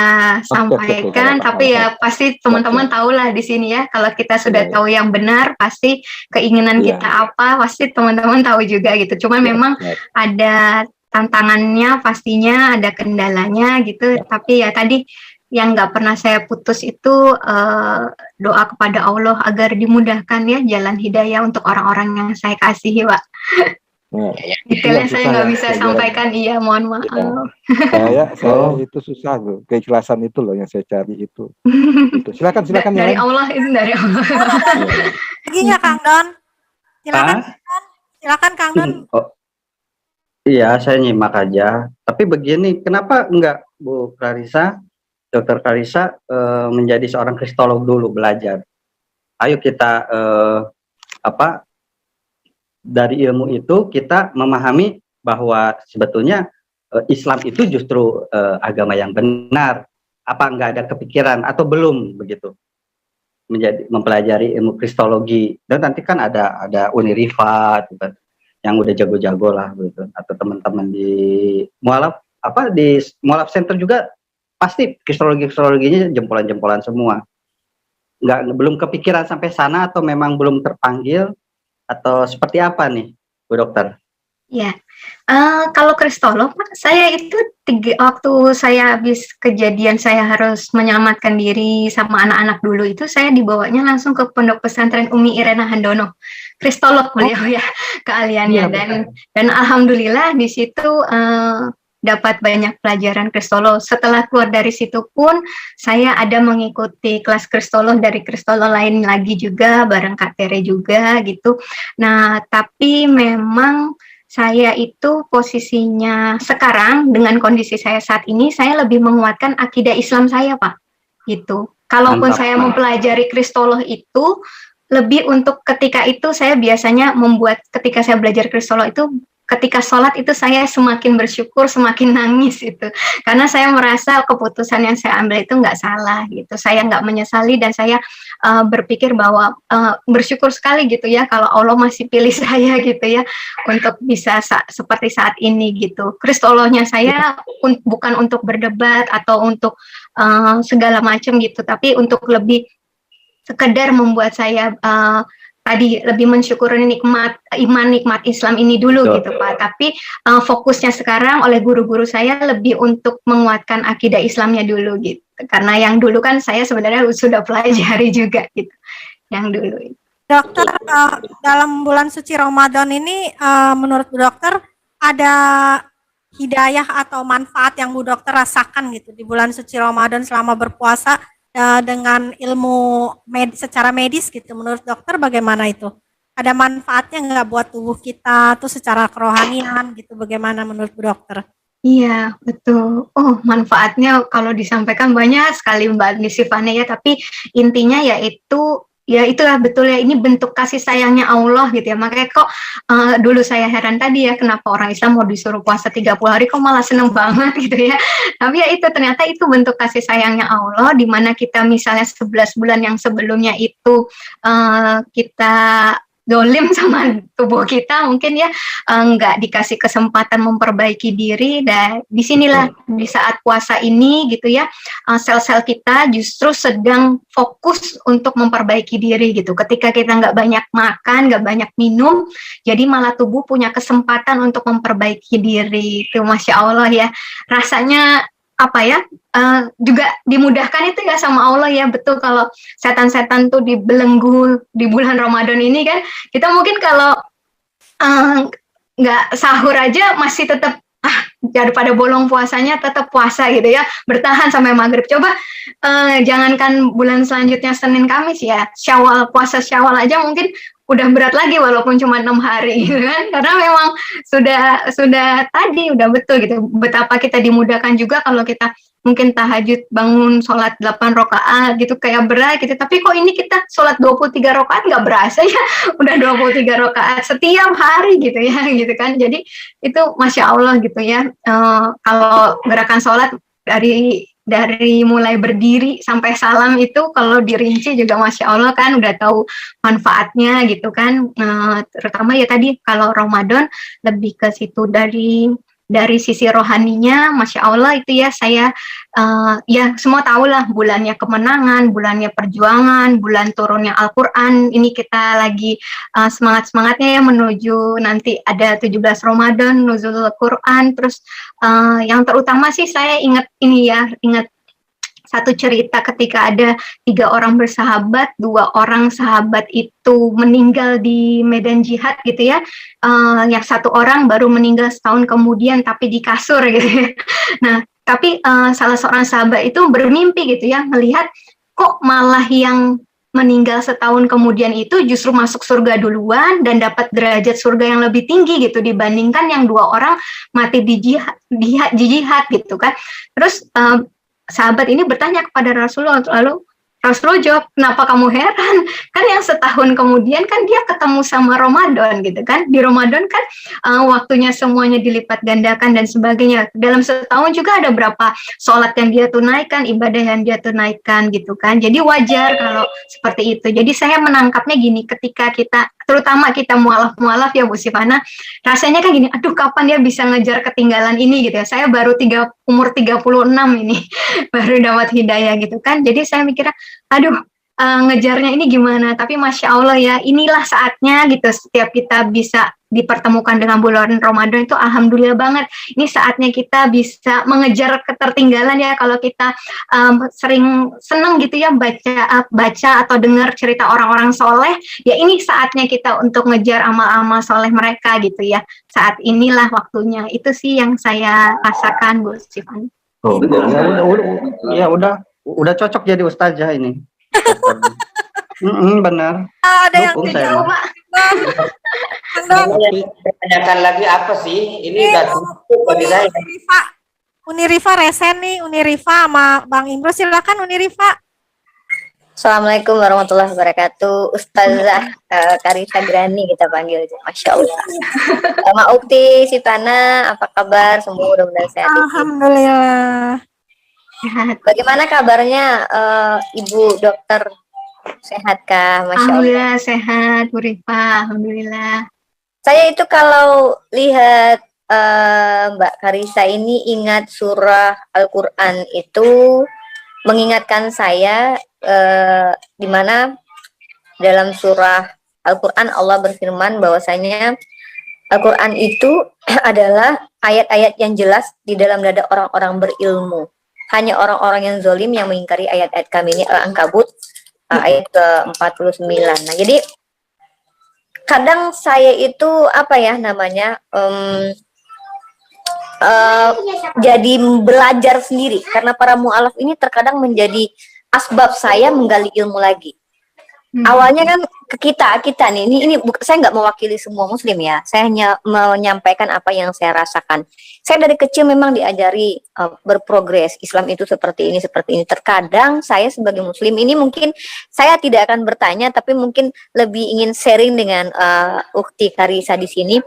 sampaikan, tapi ya pasti teman-teman tahulah di sini ya, kalau kita sudah tahu yang benar, pasti keinginan kita apa, pasti teman-teman tahu juga gitu. Cuma memang ada tantangannya, pastinya ada kendalanya gitu, tapi ya tadi yang nggak pernah saya putus itu doa kepada Allah agar dimudahkan ya jalan hidayah untuk orang-orang yang saya kasihi, Pak. Detailnya saya nggak bisa sampaikan, iya mohon maaf. Saya itu susah loh, keikhlasan itu loh yang saya cari itu. Silakan dari Allah, itu dari Allah. Lagi nggak Kang Don? Silakan Kang Don. Iya, saya nyimak aja. Tapi begini, kenapa enggak Bu Karissa, Dokter Karissa menjadi seorang kristolog dulu belajar? Ayo kita dari ilmu itu kita memahami bahwa sebetulnya Islam itu justru agama yang benar. Apa enggak ada kepikiran atau belum begitu? mempelajari ilmu kristologi, dan nanti kan ada Uniriva gitu kan, yang udah jago-jago lah gitu, atau teman-teman di mualaf di mualaf center juga pasti kristologinya jempolan-jempolan semua. Belum kepikiran sampai sana, atau memang belum terpanggil, atau seperti apa nih Bu Dokter? Ya, kalau kristolog, saya itu waktu saya habis kejadian saya harus menyelamatkan diri sama anak-anak dulu itu, saya dibawanya langsung ke Pondok Pesantren Umi Irena Handono, kristolog beliau ya keahliannya, dan alhamdulillah di situ dapat banyak pelajaran kristolog. Setelah keluar dari situ pun saya ada mengikuti kelas kristolog dari kristolog lain lagi juga, bareng Kak Tere juga gitu. Nah, tapi memang saya itu posisinya sekarang dengan kondisi saya saat ini, saya lebih menguatkan akidah Islam saya, Pak. Gitu. Kalaupun saya mempelajari kristolog itu, lebih untuk ketika itu saya biasanya ketika saya belajar kristolog itu, ketika sholat itu saya semakin bersyukur, semakin nangis itu. Karena saya merasa keputusan yang saya ambil itu nggak salah gitu. Saya nggak menyesali, dan saya berpikir bahwa bersyukur sekali gitu ya kalau Allah masih pilih saya gitu ya untuk bisa seperti saat ini gitu. Kristolognya saya bukan untuk berdebat atau untuk segala macam gitu, tapi untuk lebih sekedar membuat saya tadi lebih mensyukuri nikmat Islam ini dulu gitu Pak. Tapi fokusnya sekarang oleh guru-guru saya lebih untuk menguatkan akidah Islamnya dulu gitu. Karena yang dulu kan saya sebenarnya sudah pelajari juga gitu. Yang dulu. Dokter, dalam bulan suci Ramadan ini menurut Bu Dokter ada hidayah atau manfaat yang Bu Dokter rasakan gitu di bulan suci Ramadan selama berpuasa dengan ilmu secara medis gitu, menurut dokter bagaimana itu? Ada manfaatnya nggak buat tubuh kita tuh secara kerohanian gitu, bagaimana menurut Bu Dokter? Iya, betul. Oh, manfaatnya kalau disampaikan banyak sekali Mbak Nisifane ya, tapi intinya yaitu ya itulah betul ya, ini bentuk kasih sayangnya Allah gitu ya. Makanya kok dulu saya heran tadi ya, kenapa orang Islam mau disuruh puasa 30 hari kok malah seneng banget gitu ya. Tapi ya itu ternyata itu bentuk kasih sayangnya Allah, di mana kita misalnya 11 bulan yang sebelumnya itu kita dolim sama tubuh kita, mungkin ya nggak dikasih kesempatan memperbaiki diri, dan disinilah di saat puasa ini gitu ya, sel-sel kita justru sedang fokus untuk memperbaiki diri gitu. Ketika kita nggak banyak makan, nggak banyak minum, jadi malah tubuh punya kesempatan untuk memperbaiki diri. Itu Masya Allah ya, rasanya apa ya, juga dimudahkan itu ya sama Allah ya. Betul, kalau setan-setan tuh dibelenggu di bulan Ramadan ini kan, kita mungkin kalau nggak sahur aja masih tetap daripada bolong puasanya tetap puasa gitu ya, bertahan sampai maghrib. Coba jangankan bulan selanjutnya Senin Kamis ya, Syawal, puasa Syawal aja mungkin udah berat lagi walaupun cuma 6 hari gitu kan, karena memang sudah tadi udah betul gitu betapa kita dimudahkan juga kalau kita mungkin tahajud bangun sholat 8 rakaat gitu kayak berat gitu, tapi kok ini kita sholat 23 rakaat nggak berasa ya, udah 23 rakaat setiap hari gitu ya gitu kan. Jadi itu Masya Allah gitu ya, kalau gerakan sholat dari mulai berdiri sampai salam itu kalau dirinci juga Masya Allah kan udah tahu manfaatnya gitu kan. Terutama ya tadi kalau Ramadan lebih ke situ, dari sisi rohaninya Masya Allah itu ya, saya ya semua tahulah bulannya kemenangan, bulannya perjuangan, bulan turunnya Al-Quran. Ini kita lagi semangat-semangatnya ya menuju nanti ada 17 Ramadan, nuzul Al-Quran. Terus yang terutama sih saya ingat satu cerita ketika ada 3 orang bersahabat, 2 orang sahabat itu meninggal di medan jihad gitu ya, yang 1 orang baru meninggal setahun kemudian tapi di kasur gitu ya. Nah, tapi salah seorang sahabat itu bermimpi gitu ya, melihat kok malah yang meninggal setahun kemudian itu justru masuk surga duluan dan dapat derajat surga yang lebih tinggi gitu dibandingkan yang 2 orang mati di jihad gitu kan. Terus sahabat ini bertanya kepada Rasulullah, lalu Rasulullah jawab, kenapa kamu heran? Kan yang setahun kemudian kan dia ketemu sama Ramadan gitu kan. Di Ramadan kan waktunya semuanya dilipat gandakan dan sebagainya. Dalam setahun juga ada berapa sholat yang dia tunaikan, ibadah yang dia tunaikan gitu kan. Jadi wajar kalau seperti itu. Jadi saya menangkapnya gini, ketika kita, terutama kita mualaf ya Bu Sifana, rasanya kan gini, aduh kapan dia bisa ngejar ketinggalan ini gitu ya. Saya baru umur 36 ini baru dapat hidayah gitu kan. Jadi saya mikirnya, aduh ngejarnya ini gimana, tapi Masya Allah ya, inilah saatnya gitu, setiap kita bisa dipertemukan dengan bulan Ramadan itu alhamdulillah banget. Ini saatnya kita bisa mengejar ketertinggalan ya, kalau kita sering seneng gitu ya baca atau dengar cerita orang-orang soleh, ya ini saatnya kita untuk ngejar amal-amal soleh mereka gitu ya. Saat inilah waktunya, itu sih yang saya rasakan Bu Sifan. Oh, ya udah cocok jadi ustazah ini. Benar. Ada yang Dukung tidak saya. Pak. Tanyakan lagi apa sih? Ini udah cukup bagi saya. Unirifa resen nih, Unirifa sama Bang Imro, silakan Unirifa. Assalamualaikum warahmatullahi wabarakatuh. Ustazah Karisa Grani kita panggil, Masya Allah. Sama Ukti, Sifana, apa kabar? Semua mudah-mudahan sehat. Alhamdulillah. Bagaimana kabarnya Ibu Dokter? Sehatkah? Masya Allah. Alhamdulillah sehat Bu Rifa, alhamdulillah. Saya itu kalau lihat Mbak Karisa ini ingat surah Al-Quran itu mengingatkan saya di mana dalam surah Al-Quran Allah berfirman bahwasanya Al-Quran itu adalah ayat-ayat yang jelas di dalam dada orang-orang berilmu. Hanya orang-orang yang zalim yang mengingkari ayat-ayat kami. Ini Al-Ankabut ayat ke-49. Nah, jadi kadang saya itu apa ya namanya jadi belajar sendiri karena para mu'alaf ini terkadang menjadi asbab saya menggali ilmu lagi. Awalnya kan ke kita nih, ini saya nggak mewakili semua muslim ya, saya hanya menyampaikan apa yang saya rasakan. Saya dari kecil memang diajari berprogres, Islam itu seperti ini. Terkadang saya sebagai muslim ini mungkin saya tidak akan bertanya, tapi mungkin lebih ingin sharing dengan Ukti Karisa di sini.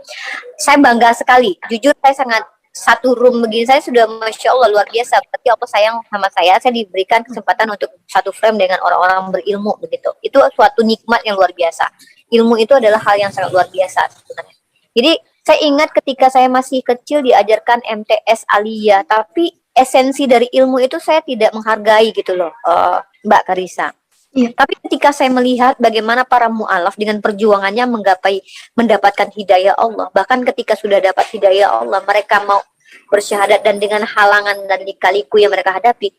Saya bangga sekali, jujur saya sangat, satu room begini saya sudah Masya Allah luar biasa. Berarti Allah sayang sama saya diberikan kesempatan untuk satu frame dengan orang-orang berilmu begitu. Itu suatu nikmat yang luar biasa. Ilmu itu adalah hal yang sangat luar biasa sebenarnya. Jadi saya ingat ketika saya masih kecil diajarkan MTS Aliyah, tapi esensi dari ilmu itu saya tidak menghargai gitu loh, Mbak Karisa. Iya. Tapi ketika saya melihat bagaimana para mu'alaf dengan perjuangannya mendapatkan hidayah Allah, bahkan ketika sudah dapat hidayah Allah, mereka mau bersyahadat dan dengan halangan dan lika-liku yang mereka hadapi,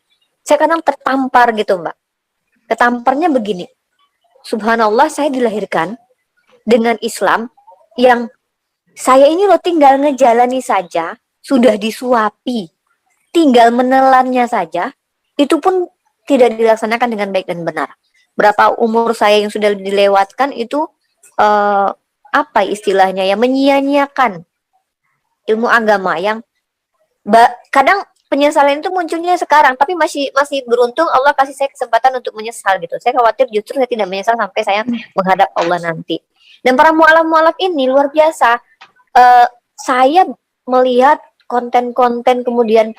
saya kadang tertampar gitu Mbak. Ketamparnya begini, subhanallah saya dilahirkan dengan Islam yang saya ini loh tinggal ngejalani saja, sudah disuapi, tinggal menelannya saja, itu pun tidak dilaksanakan dengan baik dan benar. Berapa umur saya yang sudah dilewatkan itu apa istilahnya ya, menyia-nyiakan ilmu agama yang kadang penyesalan itu munculnya sekarang, tapi masih beruntung Allah kasih saya kesempatan untuk menyesal gitu. Saya khawatir justru saya tidak menyesal sampai saya menghadap Allah nanti. Dan para mu'alaf ini luar biasa. Saya melihat konten-konten kemudian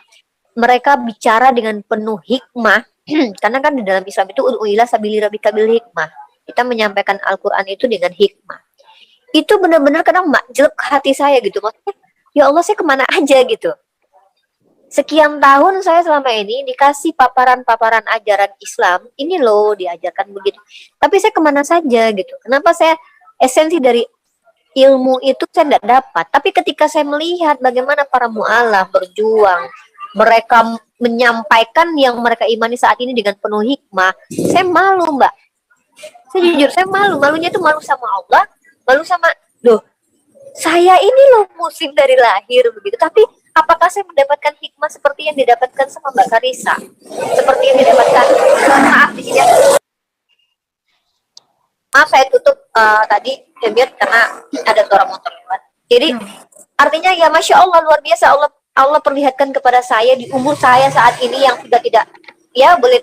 mereka bicara dengan penuh hikmah. Karena kan di dalam Islam itu ud'uila sabili rabbika bil hikmah. Kita menyampaikan Al-Qur'an itu dengan hikmah. Itu benar-benar kadang jelek hati saya gitu. Maksudnya, ya Allah saya kemana aja gitu. Sekian tahun saya selama ini dikasih paparan-paparan ajaran Islam. Ini loh diajarkan begitu. Tapi saya kemana saja gitu. Kenapa saya esensi dari ilmu itu saya tidak dapat. Tapi ketika saya melihat bagaimana para mu'alaf berjuang, mereka menyampaikan yang mereka imani saat ini dengan penuh hikmah, saya malu Mbak. Saya jujur, saya malu. Malunya itu malu sama Allah, malu sama, loh, saya ini loh muslim dari lahir begitu. Tapi apakah saya mendapatkan hikmah seperti yang didapatkan sama Mbak Karisa? Seperti yang didapatkan, maaf di sini. Maaf saya tutup tadi Emir karena ada suara motor lewat. Jadi artinya ya Masya Allah luar biasa, Allah perlihatkan kepada saya di umur saya saat ini yang sudah tidak, ya boleh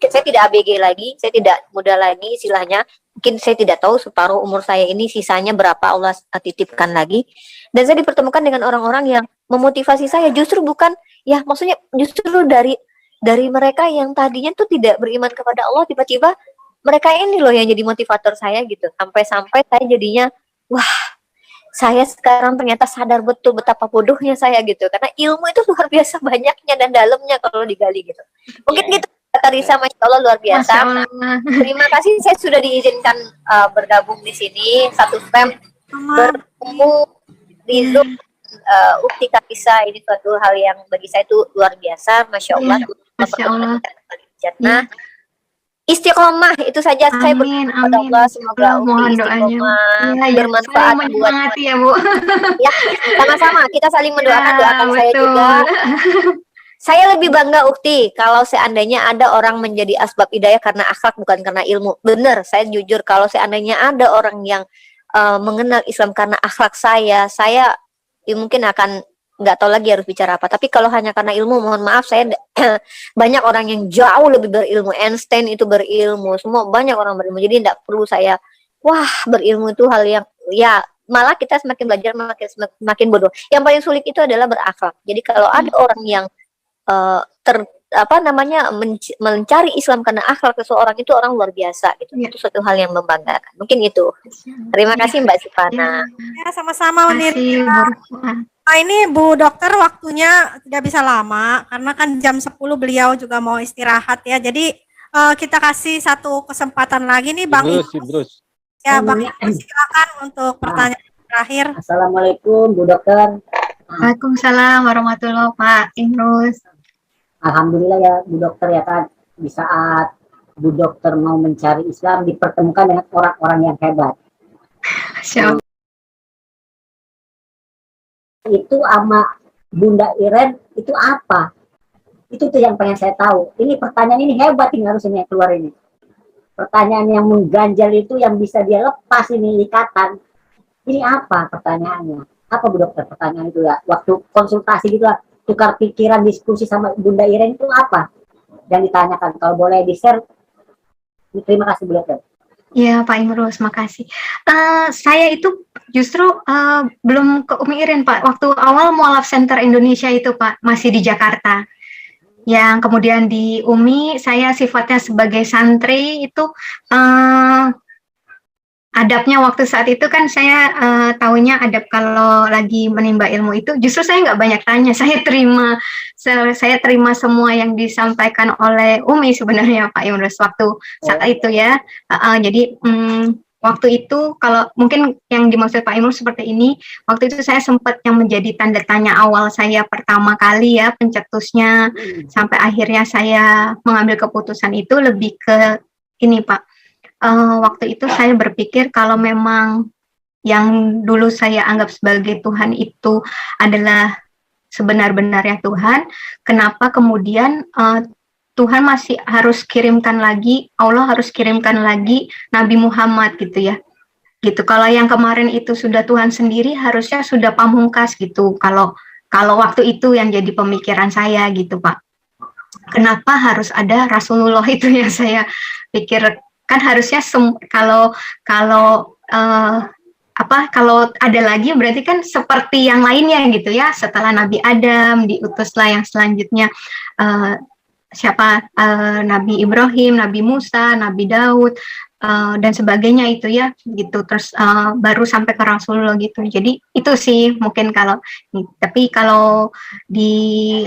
saya tidak ABG lagi, saya tidak muda lagi istilahnya. Mungkin saya tidak tahu separuh umur saya ini sisanya berapa Allah titipkan lagi. Dan saya dipertemukan dengan orang-orang yang memotivasi saya, justru bukan, ya maksudnya justru dari mereka yang tadinya tuh tidak beriman kepada Allah, tiba-tiba mereka ini loh yang jadi motivator saya gitu. Sampai-sampai saya jadinya, wah, saya sekarang ternyata sadar betul betapa bodohnya saya gitu. Karena ilmu itu luar biasa banyaknya dan dalamnya kalau digali gitu. Mungkin gitu, kata Risa, Masya Allah luar biasa. Masya Allah. Terima kasih, saya sudah diizinkan bergabung di sini. Satu stem bertemu di Zoom Ukti Karisa, ini suatu hal yang bagi saya itu luar biasa. Masya Allah. Masya Allah. Nah, istiqomah itu saja. Saya berdoa kepada Allah, semoga mohon Ukti doanya. istiqomah bermanfaat buat menyemangati ya Bu. ya, sama-sama kita saling mendoakan. Doakan saya betul. juga. Saya lebih bangga Ukti kalau seandainya ada orang menjadi asbab hidayah karena akhlak bukan karena ilmu. Benar, saya jujur kalau seandainya ada orang yang mengenal Islam karena akhlak saya ya mungkin akan nggak tahu lagi harus bicara apa. Tapi kalau hanya karena ilmu, mohon maaf, saya banyak orang yang jauh lebih berilmu. Einstein itu berilmu, semua banyak orang berilmu. Jadi tidak perlu saya, wah berilmu itu hal yang ya malah kita semakin belajar makin bodoh. Yang paling sulit itu adalah berakhlak. Jadi kalau ada orang yang mencari Islam karena akhlak seseorang, itu orang luar biasa gitu. Itu suatu hal yang membanggakan. Mungkin itu. Terima kasih Mbak Sifana. Ya, sama-sama Unirta. Nah, ini Bu Dokter waktunya tidak bisa lama karena kan jam 10 beliau juga mau istirahat ya. Jadi kita kasih satu kesempatan lagi nih Bang Idrus. Ya Bang Idrus, silakan untuk pertanyaan terakhir. Assalamualaikum Bu Dokter. Waalaikumsalam warahmatullahi Pak Idrus. Alhamdulillah ya Bu Dokter ya kan, di saat Bu Dokter mau mencari Islam dipertemukan dengan orang-orang yang hebat. Siap. Itu sama Bunda Iren itu apa? Itu tuh yang pengen saya tahu. Ini pertanyaan ini hebat ini harusnya keluar ini. Pertanyaan yang mengganjal itu yang bisa dia lepas ini ikatan. Ini apa pertanyaannya? Apa Bu Dokter pertanyaan itu ya? Waktu konsultasi gitu lah, tukar pikiran diskusi sama Bunda Iren itu apa? Dan ditanyakan, kalau boleh di-share. Terima kasih Bu Dokter. Ya Pak Imrus, makasih. Saya itu justru belum ke Umi Iren Pak. Waktu awal Mualaf Center Indonesia itu Pak, masih di Jakarta. Yang kemudian di Umi, saya sifatnya sebagai santri itu adabnya waktu saat itu kan saya tahunya adab kalau lagi menimba ilmu itu justru saya nggak banyak tanya, saya terima semua yang disampaikan oleh Umi sebenarnya Pak Imrus waktu saat itu ya. Jadi waktu itu kalau mungkin yang dimaksud Pak Imrus seperti ini, waktu itu saya sempat yang menjadi tanda tanya awal saya pertama kali ya pencetusnya sampai akhirnya saya mengambil keputusan itu lebih ke ini Pak. Waktu itu saya berpikir kalau memang yang dulu saya anggap sebagai Tuhan itu adalah sebenar-benarnya Tuhan, kenapa kemudian Tuhan masih harus kirimkan lagi, Allah harus kirimkan lagi Nabi Muhammad gitu ya. Gitu. Kalau yang kemarin itu sudah Tuhan sendiri, harusnya sudah pamungkas gitu. Kalau waktu itu yang jadi pemikiran saya gitu Pak. Kenapa harus ada Rasulullah itu yang saya pikir. Kan harusnya kalau ada lagi berarti kan seperti yang lainnya gitu ya, setelah Nabi Adam diutuslah yang selanjutnya Nabi Ibrahim, Nabi Musa, Nabi Daud dan sebagainya itu ya gitu, terus baru sampai ke Rasulullah gitu. Jadi itu sih mungkin tapi kalau di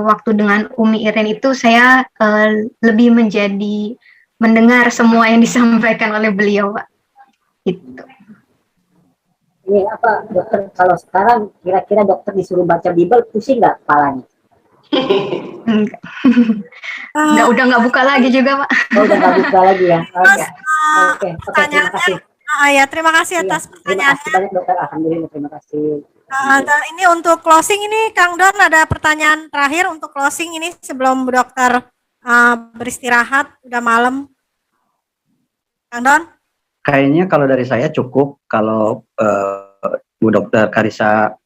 waktu dengan Umi Iren itu saya lebih mendengar semua yang disampaikan oleh beliau, Pak. Gitu. Ini apa, Dokter? Kalau sekarang kira-kira Dokter disuruh baca Bible, pusing nggak kepalanya? Udah nggak buka lagi juga, Pak. Oh, udah nggak buka lagi ya? Oke, terima kasih. Ya, terima kasih atas pertanyaannya. Terima kasih banyak Dokter, alhamdulillah, terima kasih. Dan ini untuk closing ini, Kang Don ada pertanyaan terakhir untuk closing ini sebelum Bu Dokter beristirahat, udah malam. Kang Don? Kayaknya kalau dari saya cukup. Kalau Bu Dokter Karisa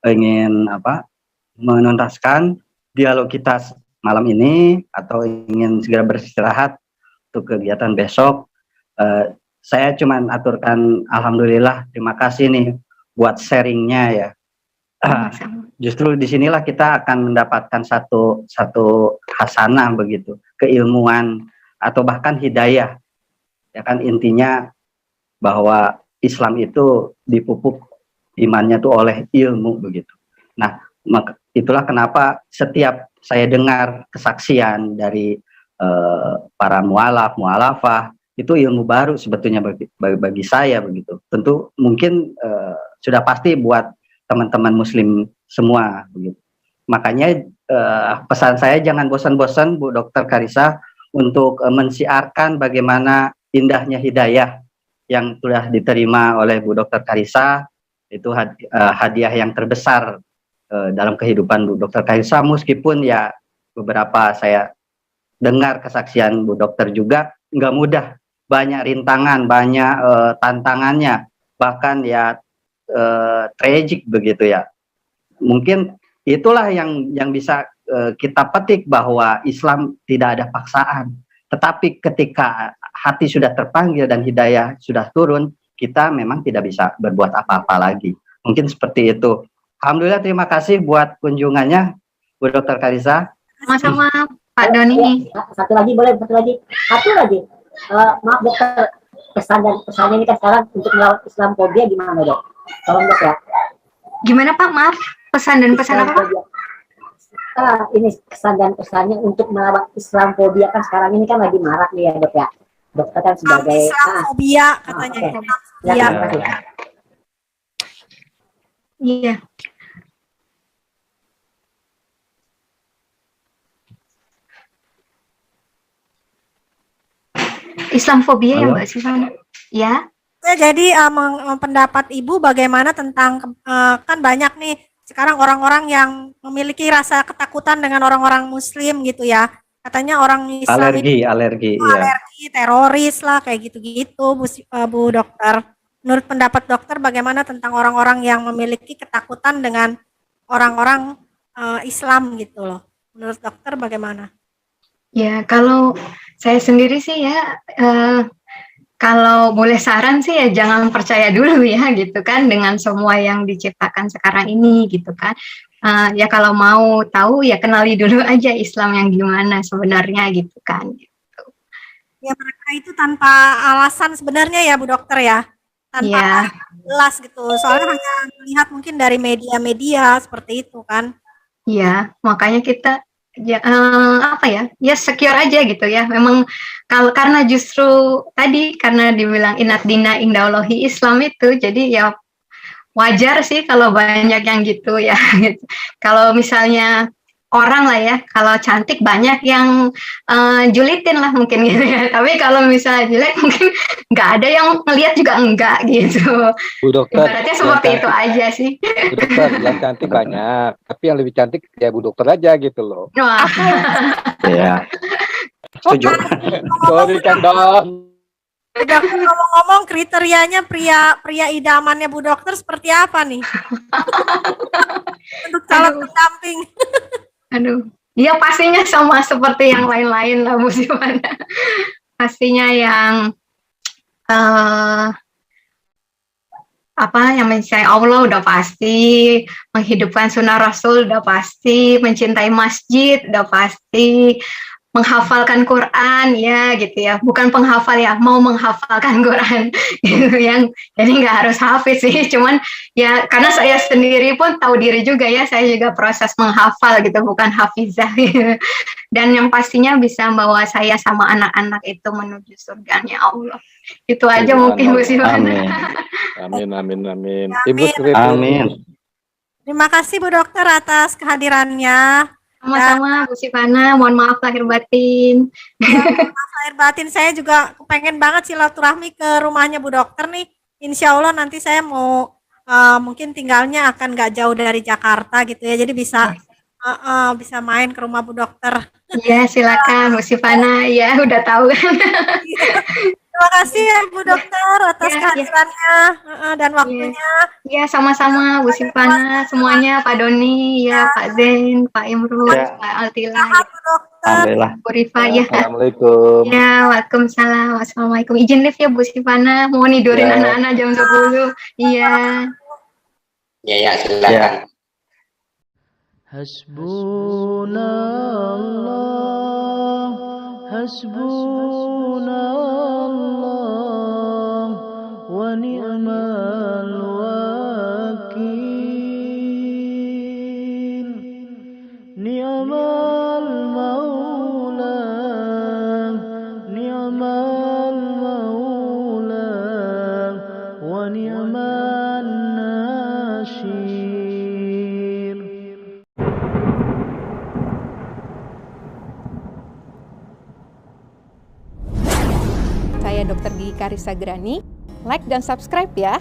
ingin menuntaskan dialog kita malam ini atau ingin segera beristirahat untuk kegiatan besok, saya cuman aturkan alhamdulillah, terima kasih nih buat sharingnya ya. Justru disinilah kita akan mendapatkan satu hasanah begitu, keilmuan atau bahkan hidayah. Ya kan, intinya bahwa Islam itu dipupuk imannya tuh oleh ilmu begitu. Nah, itulah kenapa setiap saya dengar kesaksian dari para mualafah, itu ilmu baru sebetulnya bagi saya begitu. Tentu mungkin sudah pasti buat teman-teman muslim semua begitu. Makanya pesan saya jangan bosan-bosan Bu Dr. Karissa untuk mensiarkan bagaimana indahnya hidayah yang sudah diterima oleh Bu Dr. Karissa. Itu hadiah yang terbesar dalam kehidupan Bu Dr. Karissa, meskipun ya beberapa saya dengar kesaksian Bu Dokter juga nggak mudah, banyak rintangan, banyak tantangannya, bahkan ya tragik begitu ya. Mungkin itulah yang bisa kita petik bahwa Islam tidak ada paksaan. Tetapi ketika hati sudah terpanggil dan hidayah sudah turun, kita memang tidak bisa berbuat apa-apa lagi. Mungkin seperti itu. Alhamdulillah, terima kasih buat kunjungannya, Bu Dr. Karissa. Sama-sama, Pak Doni. Satu lagi boleh, satu lagi. Maaf dokter, pesan dan pesannya ini kan sekarang untuk melawan Islamfobia gimana dok? Tolong dok ya. Gimana Pak? Maaf, pesan dan pesan apa Pak? Ini kesan dan pesannya untuk melawan Islamfobia kan sekarang ini kan lagi marak nih ya dok ya. Dokter kan sebagai Islamfobia katanya. Iya. Iya. Islamfobia ya Mbak Sifana. Ya. Jadi pendapat Ibu bagaimana tentang kan banyak nih sekarang orang-orang yang memiliki rasa ketakutan dengan orang-orang Muslim gitu ya. Katanya orang Islam alergi, teroris lah kayak gitu-gitu, Bu Dokter. Menurut pendapat dokter bagaimana tentang orang-orang yang memiliki ketakutan dengan orang-orang Islam gitu loh. Menurut dokter bagaimana? Ya, kalau saya sendiri sih ya, kalau boleh saran sih ya jangan percaya dulu ya gitu kan dengan semua yang diciptakan sekarang ini gitu kan. Ya kalau mau tahu ya kenali dulu aja Islam yang gimana sebenarnya gitu kan. Gitu. Ya mereka itu tanpa alasan sebenarnya ya Bu Dokter ya, tanpa jelas gitu. Soalnya hanya melihat mungkin dari media-media seperti itu kan. Iya, makanya kita ya, ya secure aja gitu ya. Memang karena justru tadi karena dibilang inat dina indallahi Islam itu, jadi ya wajar sih kalau banyak yang gitu ya. Gitu. Kalau misalnya orang lah ya, kalau cantik banyak yang julitin lah mungkin gitu ya. Tapi kalau misalnya jelek mungkin nggak ada yang ngelihat juga enggak gitu. Bu Dokter, ibaratnya seperti itu aja sih. Bu Dokter, yang cantik banyak, tapi yang lebih cantik ya Bu Dokter aja gitu loh. Wah. Ya. Setuju. Sorry kan Don. Udah ngomong-ngomong kriterianya pria idamannya Bu Dokter seperti apa nih? Untuk calon pendamping. Aduh, ya pastinya sama seperti yang lain-lain lah Bu Sifana. Pastinya yang yang mencintai Allah udah pasti, menghidupkan sunnah Rasul udah pasti, mencintai masjid udah pasti, menghafalkan Quran ya gitu ya, bukan penghafal ya, mau menghafalkan Quran gitu yang jadi nggak harus hafiz sih, cuman ya karena saya sendiri pun tahu diri juga ya, saya juga proses menghafal gitu, bukan hafizah gitu. Dan yang pastinya bisa membawa saya sama anak-anak itu menuju surganya Allah. Itu aja mungkin Bu Sifana. Amin. Ibu Amin. Terima kasih Bu Dokter atas kehadirannya. Sama-sama Bu Sifana, mohon maaf lahir batin. Lahir batin saya juga pengen banget silaturahmi ke rumahnya Bu Dokter nih. Insya Allah nanti saya mau mungkin tinggalnya akan nggak jauh dari Jakarta gitu ya, jadi bisa main ke rumah Bu Dokter. Iya silakan Bu Sifana, ya udah tahu kan. Terima kasih ya Bu Dokter atas Ya, ya. kehadirannya dan waktunya. Ya, sama-sama Bu Sivana, semuanya, Pak Doni, ya, Pak Zen, Pak Imrul, Ya. Pak Altila, Sehat Bu Dokter. Alhamdulillah. Bu Rifa, ya. Assalamualaikum. Ya, Waalaikumsalam, Wassalamualaikum. Izin live ya Bu Sivana, mau nidurin Ya. anak-anak jam 10. Iya. Ya, silakan. Hasbunallah wa ni'mal wakil. Ni'mal maula, ni'mal maula wa ni'mal nasir. Saya Dr. Gigi Karissa Grani. Like dan subscribe ya.